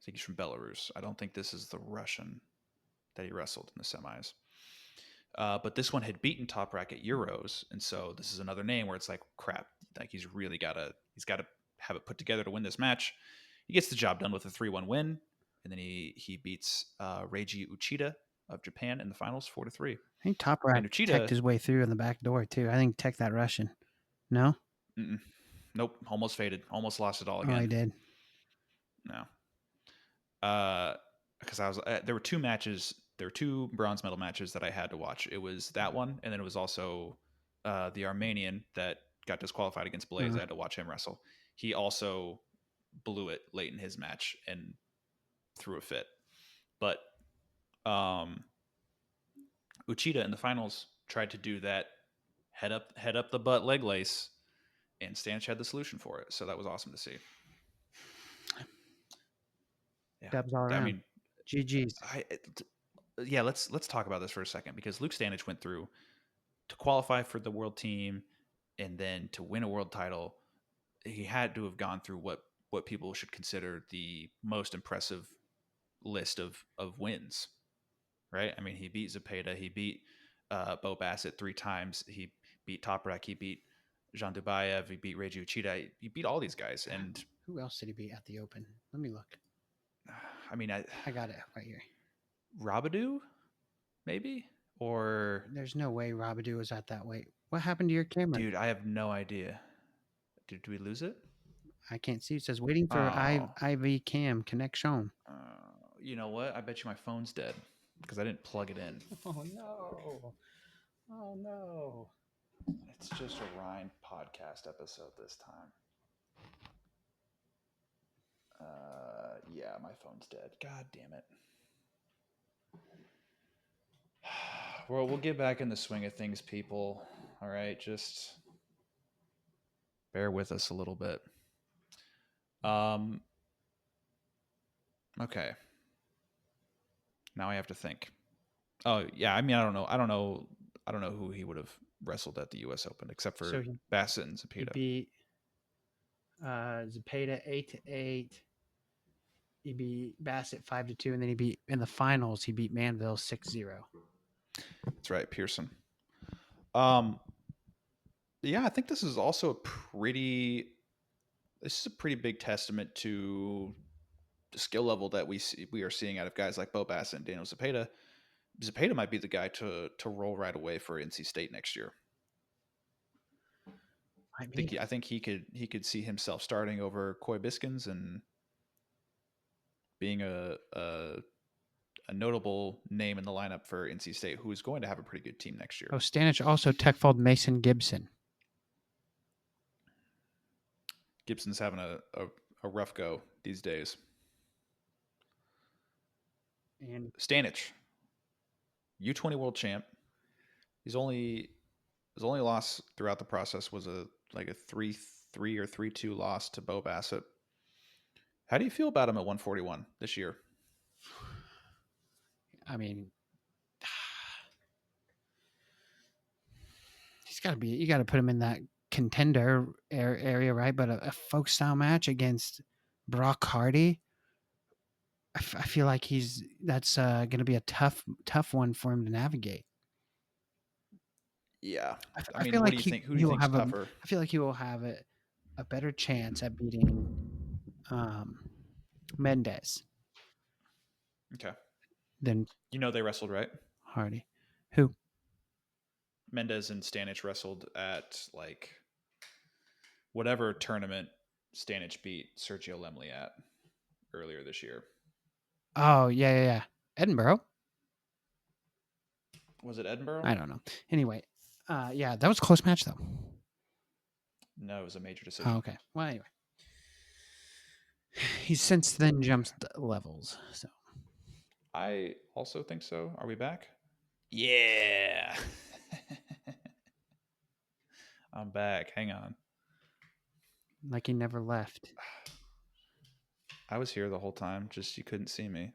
I think he's from Belarus. I don't think this is the Russian that he wrestled in the semis. But this one had beaten Top Racket Euros, and so this is another name where it's like, crap, like he's got to have it put together to win this match. He gets the job done with a 3-1 win, and then he beats Reiji Uchida of Japan in the finals 4-3. I think Top Rack Uchida teched his way through in the back door too. I think tech that Russian. No? Nope, almost faded, almost lost it all again. Oh, he did. No. Because I was there were two matches. There were two bronze medal matches that I had to watch. It was that one, and then it was also the Armenian that got disqualified against Blaze. I had to watch him wrestle. He also blew it late in his match and threw a fit. But Uchida in the finals tried to do that head up the butt leg lace, and Stanich had the solution for it. So that was awesome to see. Yeah. Dubs all around. I mean, GG's. Yeah, let's talk about this for a second, because Luke Stanich went through to qualify for the world team and then to win a world title. He had to have gone through what people should consider the most impressive list of wins, right? I mean, he beat Zepeda, he beat Bo Bassett 3 times, he beat Toprak, he beat Jean Dubayev, he beat Reiji Uchida, he beat all these guys. And who else did he beat at the Open? Let me look. I mean, I got it right here. Rabadou, maybe? Or there's no way Rabadou was at that weight. What happened to your camera? Dude, I have no idea. Did we lose it? I can't see. It says waiting for IV cam connection. You know what? I bet you my phone's dead because I didn't plug it in. Oh no. Oh no. It's just a Ryan podcast episode this time. Yeah, my phone's dead. God damn it. Well, we'll get back in the swing of things, people. All right, just bear with us a little bit. Okay. Now I have to think. Oh yeah, I mean, I don't know who he would have wrestled at the U.S. Open except for Bassett and Zepeda. He beat Zepeda 8-8. He beat Bassett 5-2, and then he beat in the finals. He beat Manville 6-0. That's right, Pearson. Yeah, I think this is also a pretty big testament to the skill level that we are seeing out of guys like Bo Bassett and Daniel Zepeda. Zepeda might be the guy to roll right away for NC State next year. I think he could see himself starting over Coy Biskins and being a notable name in the lineup for NC State, who is going to have a pretty good team next year. Oh, Stanich also tech-followed Mason Gibson. Gibson's having a rough go these days. And Stanich, U20 world champ. His only loss throughout the process was a 3-3 or 3-2 loss to Bo Bassett. How do you feel about him at 141 this year? I mean, you got to put him in that contender area, right? But a folk style match against Brock Hardy, I feel like that's going to be a tough one for him to navigate. Yeah. I I mean, feel what do like you think? Who do he you will think's have tougher? I feel like he will have a better chance at beating um, Mendez Okay. than You know they wrestled, right? Hardy. Who? Mendez and Stanich wrestled at like whatever tournament Stanich beat Sergio Lemley at earlier this year. Oh, yeah. Edinburgh? Was it Edinburgh? I don't know. Anyway, yeah, that was a close match, though. No, it was a major Oh, decision. okay. Well, anyway. He's since then jumped levels, so. I also think so. Are we back? Yeah. I'm back. Hang on. Like he never left. I was here the whole time, just you couldn't see me. I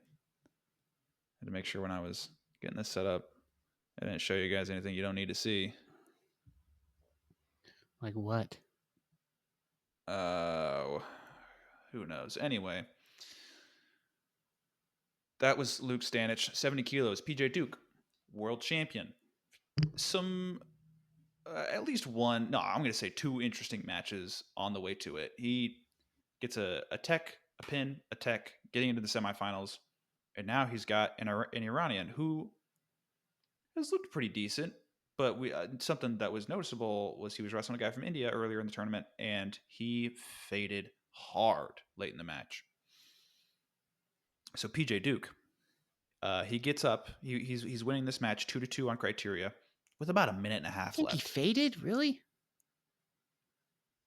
had to make sure when I was getting this set up, I didn't show you guys anything you don't need to see. Like what? Who knows? Anyway, that was Luke Stanich, 70 kilos. PJ Duke, world champion. Some, at least one, no, I'm going to say two interesting matches on the way to it. He gets a tech, a pin, a tech, getting into the semifinals. And now he's got an Iranian who has looked pretty decent. But something that was noticeable was he was wrestling a guy from India earlier in the tournament, and he faded hard late in the match. So PJ Duke, he gets up. He's winning this match 2-2 on criteria with about a minute and a half I think left. he faded? Really?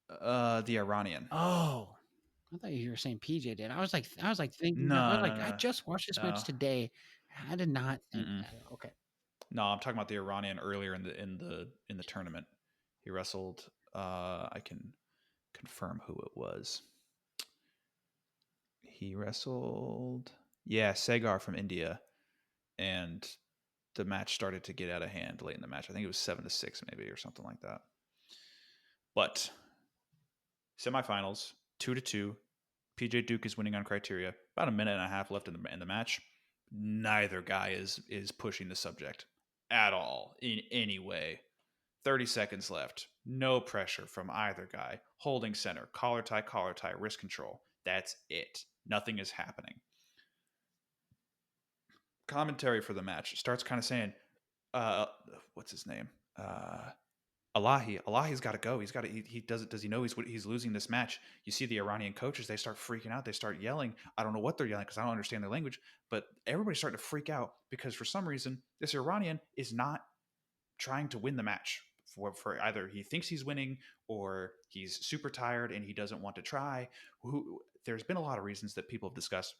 The Iranian. Oh. I thought you were saying PJ did. I was like thinking that. I was No, like, no, I no, just watched this no. match today. I did not think Mm-mm. that. Okay. No, I'm talking about the Iranian earlier in the tournament. He wrestled. I can confirm who it was. He wrestled. Yeah, Sagar from India, and the match started to get out of hand late in the match. I think it was 7-6 maybe or something like that. But semifinals, 2-2. PJ Duke is winning on criteria. About a minute and a half left in the match. Neither guy is pushing the subject at all in any way. 30 seconds left. No pressure from either guy. Holding center, collar tie, wrist control. That's it. Nothing is happening. Commentary for the match starts kind of saying, what's his name? Alahi's got to go. He's got to. He does it. Does he know he's losing this match? You see the Iranian coaches. They start freaking out. They start yelling. I don't know what they're yelling because I don't understand their language. But everybody's starting to freak out because for some reason this Iranian is not trying to win the match. For either he thinks he's winning or he's super tired and he doesn't want to try. There's been a lot of reasons that people have discussed,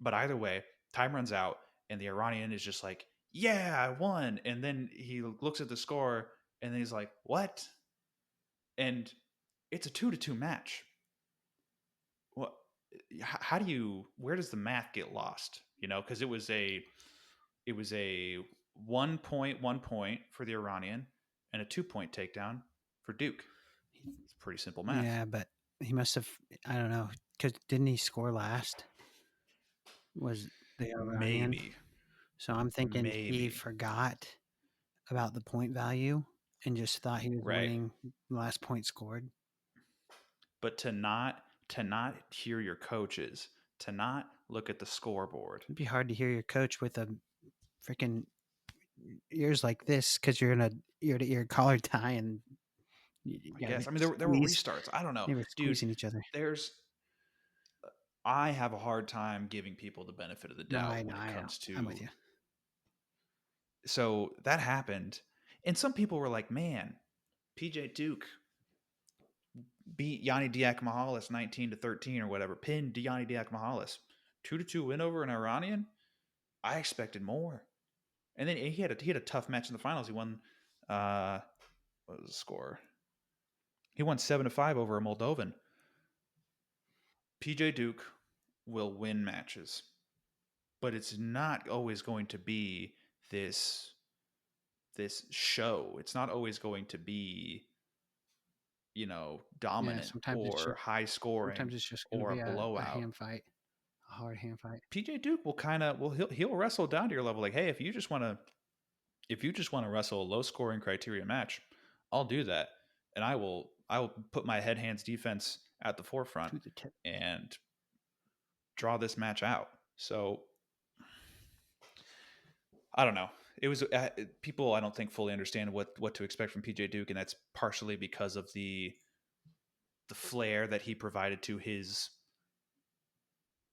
but either way, time runs out and the Iranian is just like, "Yeah, I won," and then he looks at the score and then he's like, "What?" And it's a 2-2 match. What? How do you? Where does the math get lost? You know, because it was a 1 point for the Iranian and a 2-point takedown for Duke. It's pretty simple math. Yeah, but he must have. I don't know, because didn't he score last? Was the Iranian? Maybe. So I'm thinking he Maybe. forgot about the point value and just thought he was Right. winning the last point scored. But to not hear your coaches, to not look at the scoreboard. It'd be hard to hear your coach with a freaking ears like this because you're in a ear-to-ear collar tie and I guess. I mean, there were restarts. I don't know, They were dude. squeezing each other. I have a hard time giving people the benefit of the No, doubt I know. when it comes I'm to. with you. So that happened, and some people were like, "Man, PJ Duke beat Yanni Diak-Mahales 19-13 or whatever, pinned Yanni Diak-Mahales, 2-2 win over an Iranian. I expected more." And then he had a tough match in the finals. He won. What was the score? He won 7-5 over a Moldovan. PJ Duke will win matches, but it's not always going to be this show. It's not always going to be, dominant sometimes it's or just high scoring going or to a be a blowout. ham fight. a hard hand fight. PJ Duke will he'll wrestle down to your level. Like, hey, if you just want to wrestle a low scoring criteria match, I'll do that, and I will put my head hands defense at the forefront To the tip. and draw this match out. So I don't know. It was people I don't think fully understand what to expect from PJ Duke, and that's partially because of the flair that he provided to his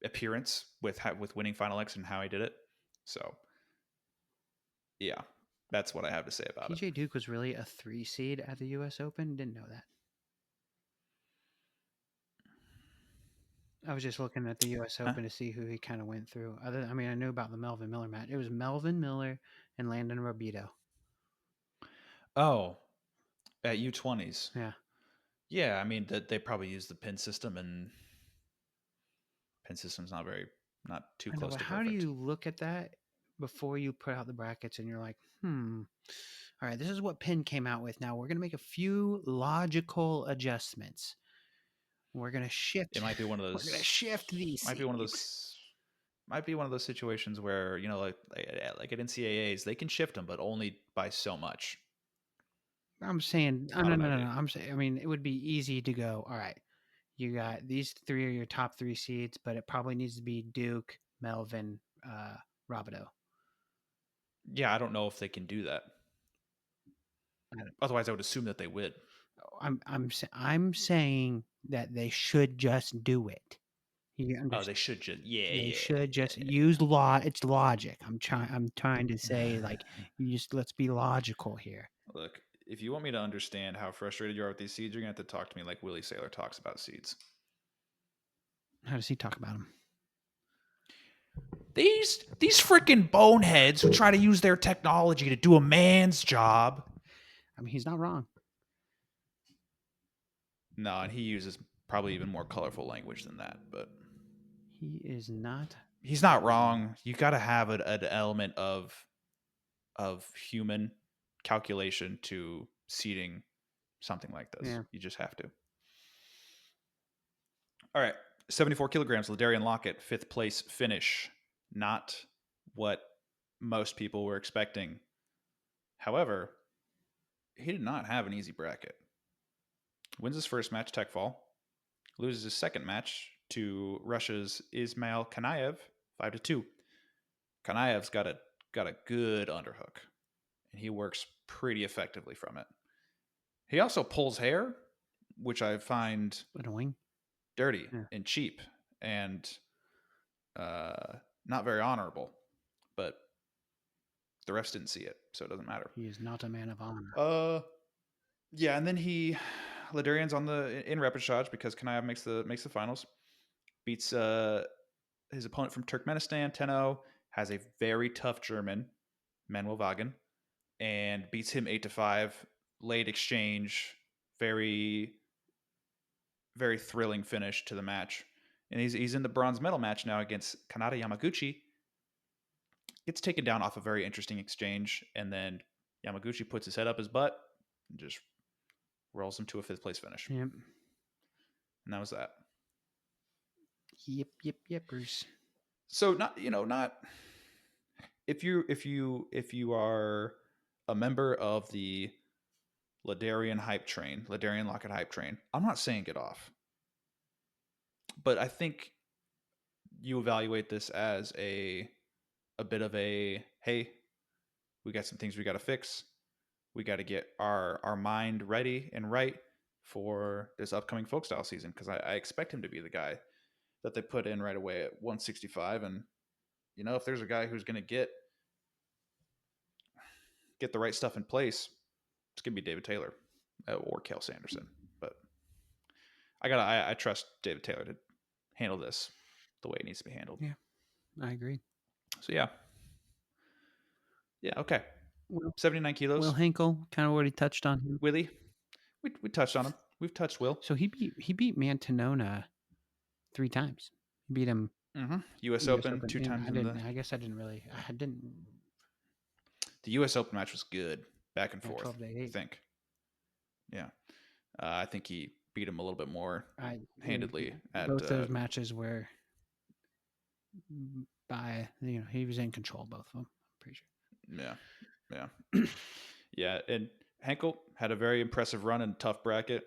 appearance with winning Final X and how he did it. So yeah, that's what I have to say about it. PJ Duke was really a 3 seed at the U.S. Open. Didn't know that. I was just looking at the U.S. Open to see who he kind of went through. I knew about the Melvin Miller match. It was Melvin Miller and Landon Robito. Oh, at U20s. Yeah. Yeah, I mean they probably use the pin system, and pin system's not too close to perfect. How do you look at that before you put out the brackets and you're like, all right, this is what pin came out with. Now we're going to make a few logical adjustments. We're going to shift. It might be one of those. We're going to shift these. Might be one of those. Might be one of those situations where like at NCAAs they can shift them, but only by so much. I'm saying no. I'm saying it would be easy to go. All right, you got these 3 are your top 3 seeds, but it probably needs to be Duke, Melvin, Robito. Yeah, I don't know if they can do that. Otherwise, I would assume that they would. I'm saying that they should just do it. They should just use law. It's logic. I'm trying to say like let's be logical here. Look, if you want me to understand how frustrated you are with these seeds, you're gonna have to talk to me like Willie Saylor talks about seeds. How does he talk about them? These freaking boneheads who try to use their technology to do a man's job. I mean, he's not wrong. No, and he uses probably even more colorful language than that, but he is not. He's not wrong. You got to have an element of human calculation to seeding something like this. Yeah. You just have to. All right, 74 kilograms, Ladarian Lockett, 5th place finish. Not what most people were expecting. However, he did not have an easy bracket. Wins his first match, tech fall. Loses his second match to Russia's Ismail Kanayev, 5-2. Kanayev's got a good underhook, and he works pretty effectively from it. He also pulls hair, which I find annoying, dirty, and cheap, and not very honorable. But the refs didn't see it, so it doesn't matter. He is not a man of honor. Yeah, and then Ladarian's in repechage because Kanayev makes the finals. Beats his opponent from Turkmenistan, 10-0, has a very tough German, Manuel Wagen, and beats him 8-5. Late exchange, very, very thrilling finish to the match. And he's in the bronze medal match now against Kanata Yamaguchi. Gets taken down off a very interesting exchange, and then Yamaguchi puts his head up his butt and just rolls him to a 5th place finish. Yep. And that was that. Yep, Bruce. So not if you are a member of the Ladarian Lockett hype train, I'm not saying get off. But I think you evaluate this as a bit of a, hey, we got some things we got to fix. We got to get our mind ready and right for this upcoming folk style season, because I expect him to be the guy that they put in right away at 165. And if there's a guy who's going to get the right stuff in place, it's going to be David Taylor or Cale Sanderson. But I trust David Taylor to handle this the way it needs to be handled. Yeah, I agree. So yeah, okay. 79 kilos. Will Hinkle, kind of already touched on him. Willie, we touched on him. We've touched Will. So he beat Mantanona 3 times. He beat him. U.S. Open 2 times. I guess I didn't. The U.S. Open match was good, back and forth. 12-8. I think. Yeah, I think he beat him a little bit more handedly. Both those matches were by, he was in control of both of them. I'm pretty sure. Yeah. Yeah, and Henkel had a very impressive run in a tough bracket.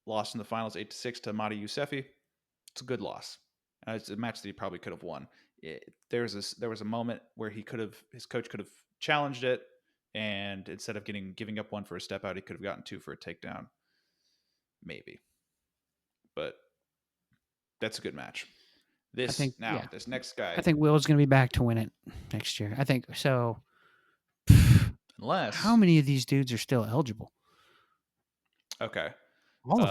Lost in the finals 8-6 to Madi Yousefi. It's a good loss. It's a match that he probably could have won. There was a moment where his coach could have challenged it, and instead of giving up one for a step out, he could have gotten 2 for a takedown. Maybe. But that's a good match. This next guy. I think Will's going to be back to win it next year. I think so. Unless how many of these dudes are still eligible? Okay. All of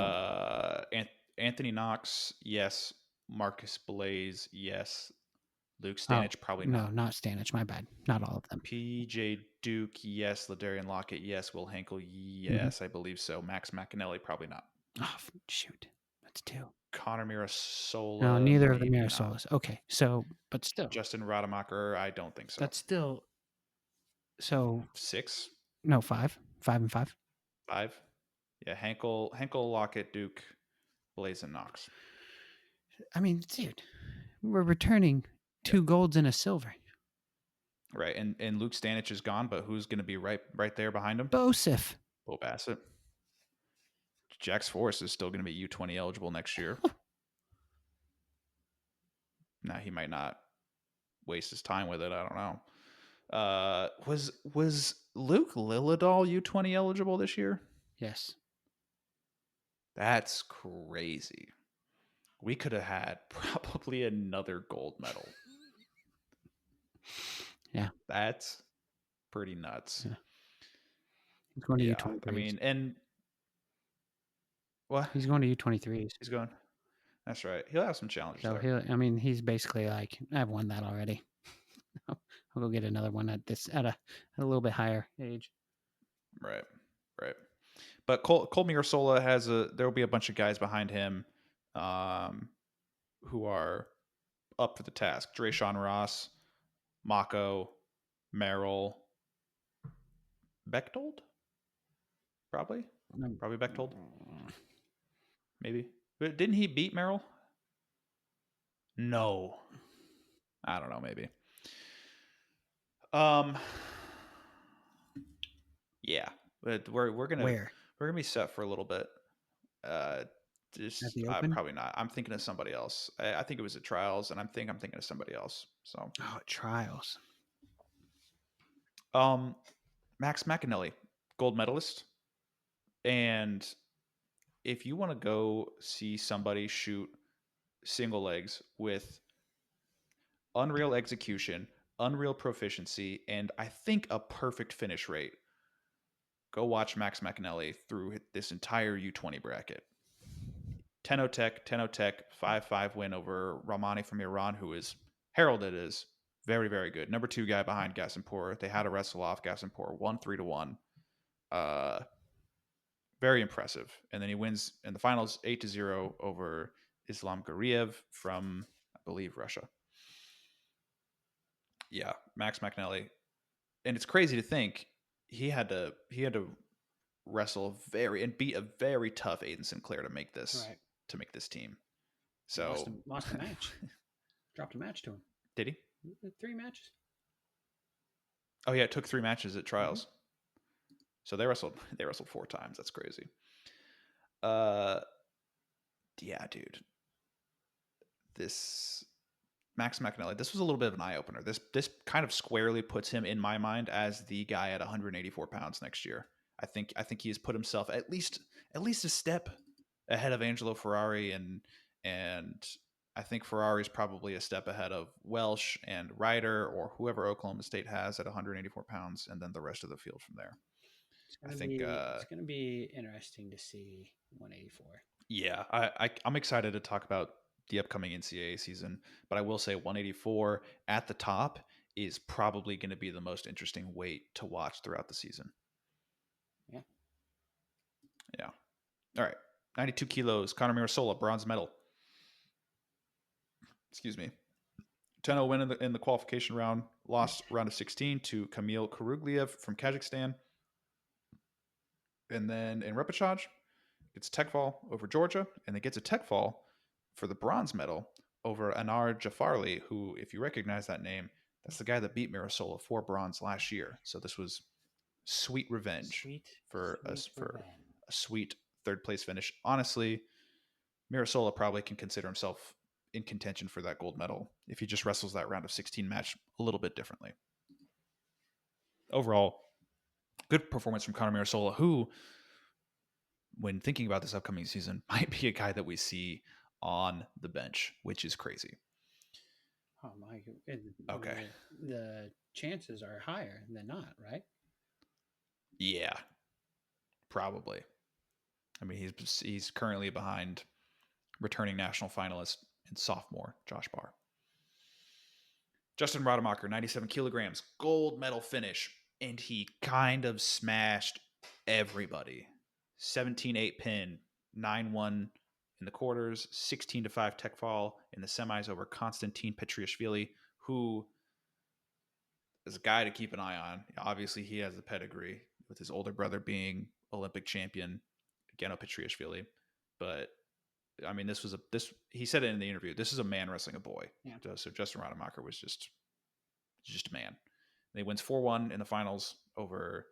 them. Anthony Knox, yes. Marcus Blaze, yes. Luke Stanich, probably not. No, not Stanich. My bad. Not all of them. PJ Duke, yes. Ladarian Lockett, yes. Will Henkel, yes. I believe so. Max McAnally, probably not. Oh, shoot. That's 2. Connor Mirasola. No, neither of the maybe Mirasolas. Okay, so, but still. Justin Rademacher, I don't think so. That's still. So 6? No, 5. 5 and 5. 5? Yeah, Henkel, Lockett, Duke, Blaze, and Knox. I mean, dude, we're returning 2 golds and a silver. Right, and Luke Stanich is gone, but who's going to be right there behind him? Bosif. Bo Bassett. Jax Forrest is still going to be U20 eligible next year. Now he might not waste his time with it. I don't know. Was Luke Lillidahl U20 eligible this year? Yes. That's crazy. We could have had probably another gold medal. Yeah. That's pretty nuts. Yeah. He's going to U23s. I mean, and what? He's going to U23s. He's going. That's right. He'll have some challenges So there. he's basically like, I've won that already. I'll go get another one at a little bit higher age. Right. But Cole Mirasola there will be a bunch of guys behind him, who are up for the task. Drayshawn Ross, Mako, Merrill, Bechtold, probably Bechtold, maybe. But didn't he beat Merrill? No, I don't know. Maybe. Yeah, but we're gonna be set for a little bit. Just probably not. I'm thinking of somebody else. I think it was at trials, and I'm thinking of somebody else. So trials. Max McAnally, gold medalist, and if you want to go see somebody shoot single legs with unreal execution, unreal proficiency, and I think a perfect finish rate, go watch Max McAnally through this entire U20 bracket. 10-0 tech, 5-5 win over Rahmani from Iran, who is heralded as very, very good. Number 2 guy behind Gasimpour. They had a wrestle off. Gasimpour won 3-1. Very impressive. And then he wins in the finals 8-0 over Islam Gariev from, I believe, Russia. Yeah, Max McAnally. And it's crazy to think he had to wrestle and beat a very tough Aiden Sinclair to make this team. So lost a match. Dropped a match to him. Did he? 3 matches. Oh yeah, it took 3 matches at trials. Mm-hmm. So they wrestled 4 times. That's crazy. Yeah, dude. This Max McAnally, this was a little bit of an eye opener. This kind of squarely puts him in my mind as the guy at 184 pounds next year. I think he has put himself at least a step ahead of Angelo Ferrari, and I think Ferrari's probably a step ahead of Welsh and Ryder or whoever Oklahoma State has at 184 pounds, and then the rest of the field from there. It's going to be interesting to see 184. Yeah, I'm excited to talk about the upcoming NCAA season, but I will say 184 at the top is probably going to be the most interesting weight to watch throughout the season. Yeah. All right. 92 kilos, Connor Mirasola, bronze medal. Excuse me. 10-0 win in the qualification round. Lost round of 16 to Kamil Karugliev from Kazakhstan. And then in repechage, gets a tech fall over Georgia, and then gets a tech fall for the bronze medal over Anar Jafarli, who, if you recognize that name, that's the guy that beat Mirasola for bronze last year. So this was sweet revenge for a sweet third place finish. Honestly, Mirasola probably can consider himself in contention for that gold medal if he just wrestles that round of 16 match a little bit differently. Overall, good performance from Connor Mirasola, who, when thinking about this upcoming season, might be a guy that we see on the bench, which is crazy. Oh my! Okay. The chances are higher than not, right? Yeah, probably. I mean, he's currently behind returning national finalist and sophomore Josh Barr. Justin Rademacher, 97 kilograms, gold medal finish, and he kind of smashed everybody. 17-8 pin, 9-1 in the quarters, 16-5 tech fall in the semis over Konstantin Petriashvili, who is a guy to keep an eye on. Obviously, he has the pedigree with his older brother being Olympic champion, Geno Petriashvili. But I mean, he said it in the interview. This is a man wrestling a boy. Yeah. So Justin Rademacher was just a man. And he wins 4-1 in the finals over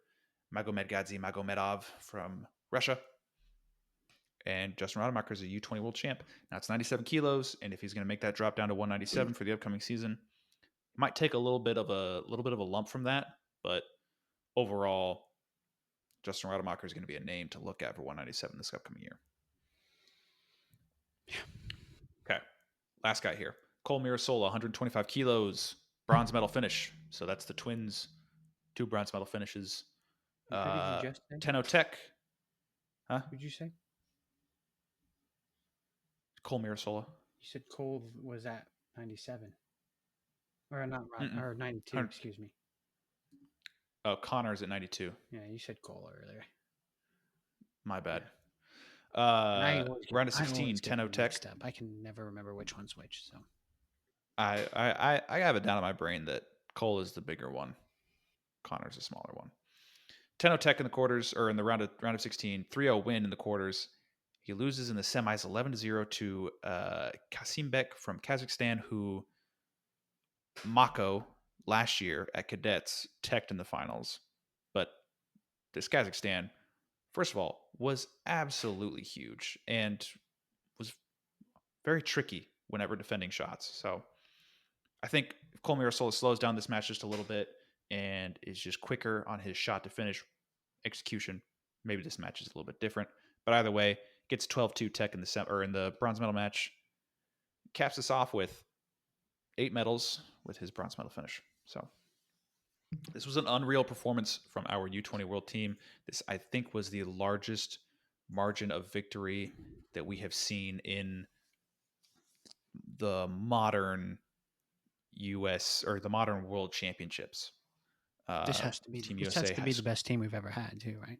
Magomedgadze Magomedov from Russia. And Justin Rademacher is a U20 world champ. Now it's 97 kilos, and if he's going to make that drop down to 197 for the upcoming season, it might take a little bit of a lump from that. But overall, Justin Rademacher is going to be a name to look at for 197 this upcoming year. Okay, last guy here. Cole Mirasola, 125 kilos, bronze medal finish. So that's the twins, 2 bronze medal finishes. Who did you just say? Tenno Tech. Huh? Who'd you say? Cole Mirasola. You said Cole was at 97. Or not right, or 92, excuse me. Oh, Connor's at 92. Yeah, you said Cole earlier. My bad. Yeah. Round of 16, Tenno Tech. I can never remember which one's which. So I have it down in my brain that Cole is the bigger one. Connor's the smaller one. Tenno Tech in the quarters, or in the round of 16, 3-0 win in the quarters. He loses in the semis 11-0 to Kasimbek from Kazakhstan, who Mako last year at Cadets teched in the finals. But this Kazakhstan, first of all, was absolutely huge and was very tricky whenever defending shots. So I think if Cole Mirasola slows down this match just a little bit and is just quicker on his shot to finish execution, maybe this match is a little bit different. But either way, gets 12-2 tech in the bronze medal match. Caps this off with 8 medals with his bronze medal finish. So this was an unreal performance from our U20 World team. This, I think, was the largest margin of victory that we have seen in the modern U.S. or the modern World Championships. this has to be Team this USA has to be the best team we've ever had, too, right?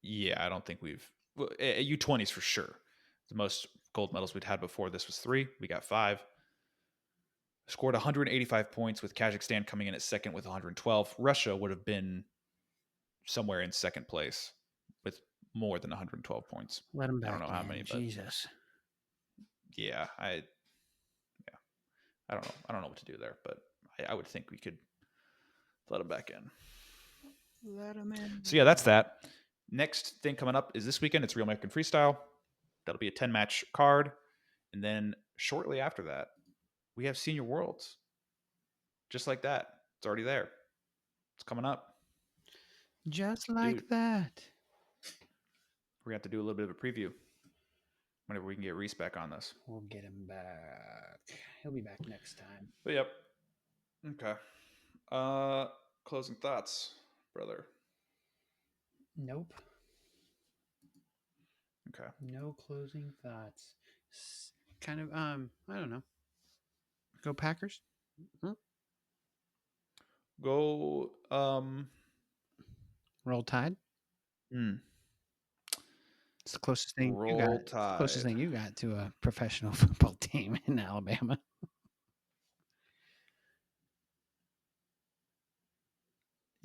Yeah, I don't think we've U20s for sure. The most gold medals we'd had before this was 3. We got 5. Scored 185 points with Kazakhstan coming in at second with 112. Russia would have been somewhere in second place with more than 112 points. Let them back. I don't know how many, but Jesus. Yeah, I don't know. I don't know what to do there, but I would think we could let them back in. Let them in. So yeah, that's that. Next thing coming up is this weekend. It's Real American Freestyle. That'll be a 10-match card. And then shortly after that, we have Senior Worlds. Just like that. It's already there. It's coming up. Just like that. We're going to have to do a little bit of a preview whenever we can get Reese back on this. We'll get him back. He'll be back next time. But yep. Okay. Closing thoughts, brother. Nope. Okay. No closing thoughts. Kind of, I don't know. Go Packers. Go, Roll Tide. It's the closest thing you got. It's the closest thing you got to a professional football team in Alabama.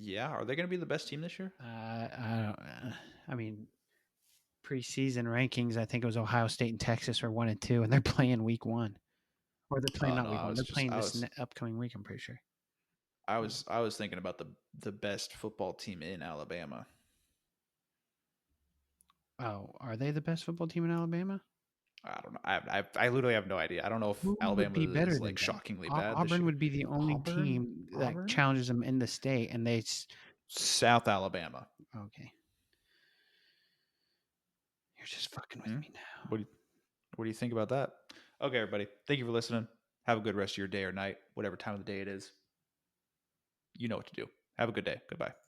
Yeah, are they going to be the best team this year? I mean, preseason rankings, I think it was Ohio State and Texas are 1 and 2, and they're playing week 1. Or they're playing Oh not no, week I 1. was They're just playing I this was upcoming week, I'm pretty sure. I was thinking about the best football team in Alabama. Oh, are they the best football team in Alabama? I don't know. I literally have no idea. I don't know if Who would Alabama be better is than like them? shockingly bad this Auburn year. would be the only Auburn? team that Auburn? challenges them in the state, and they South Alabama. okay. You're just fucking with Hmm? me now. What do you think about that? Okay, everybody. Thank you for listening. Have a good rest of your day or night, whatever time of the day it is. You know what to do. Have a good day. Goodbye.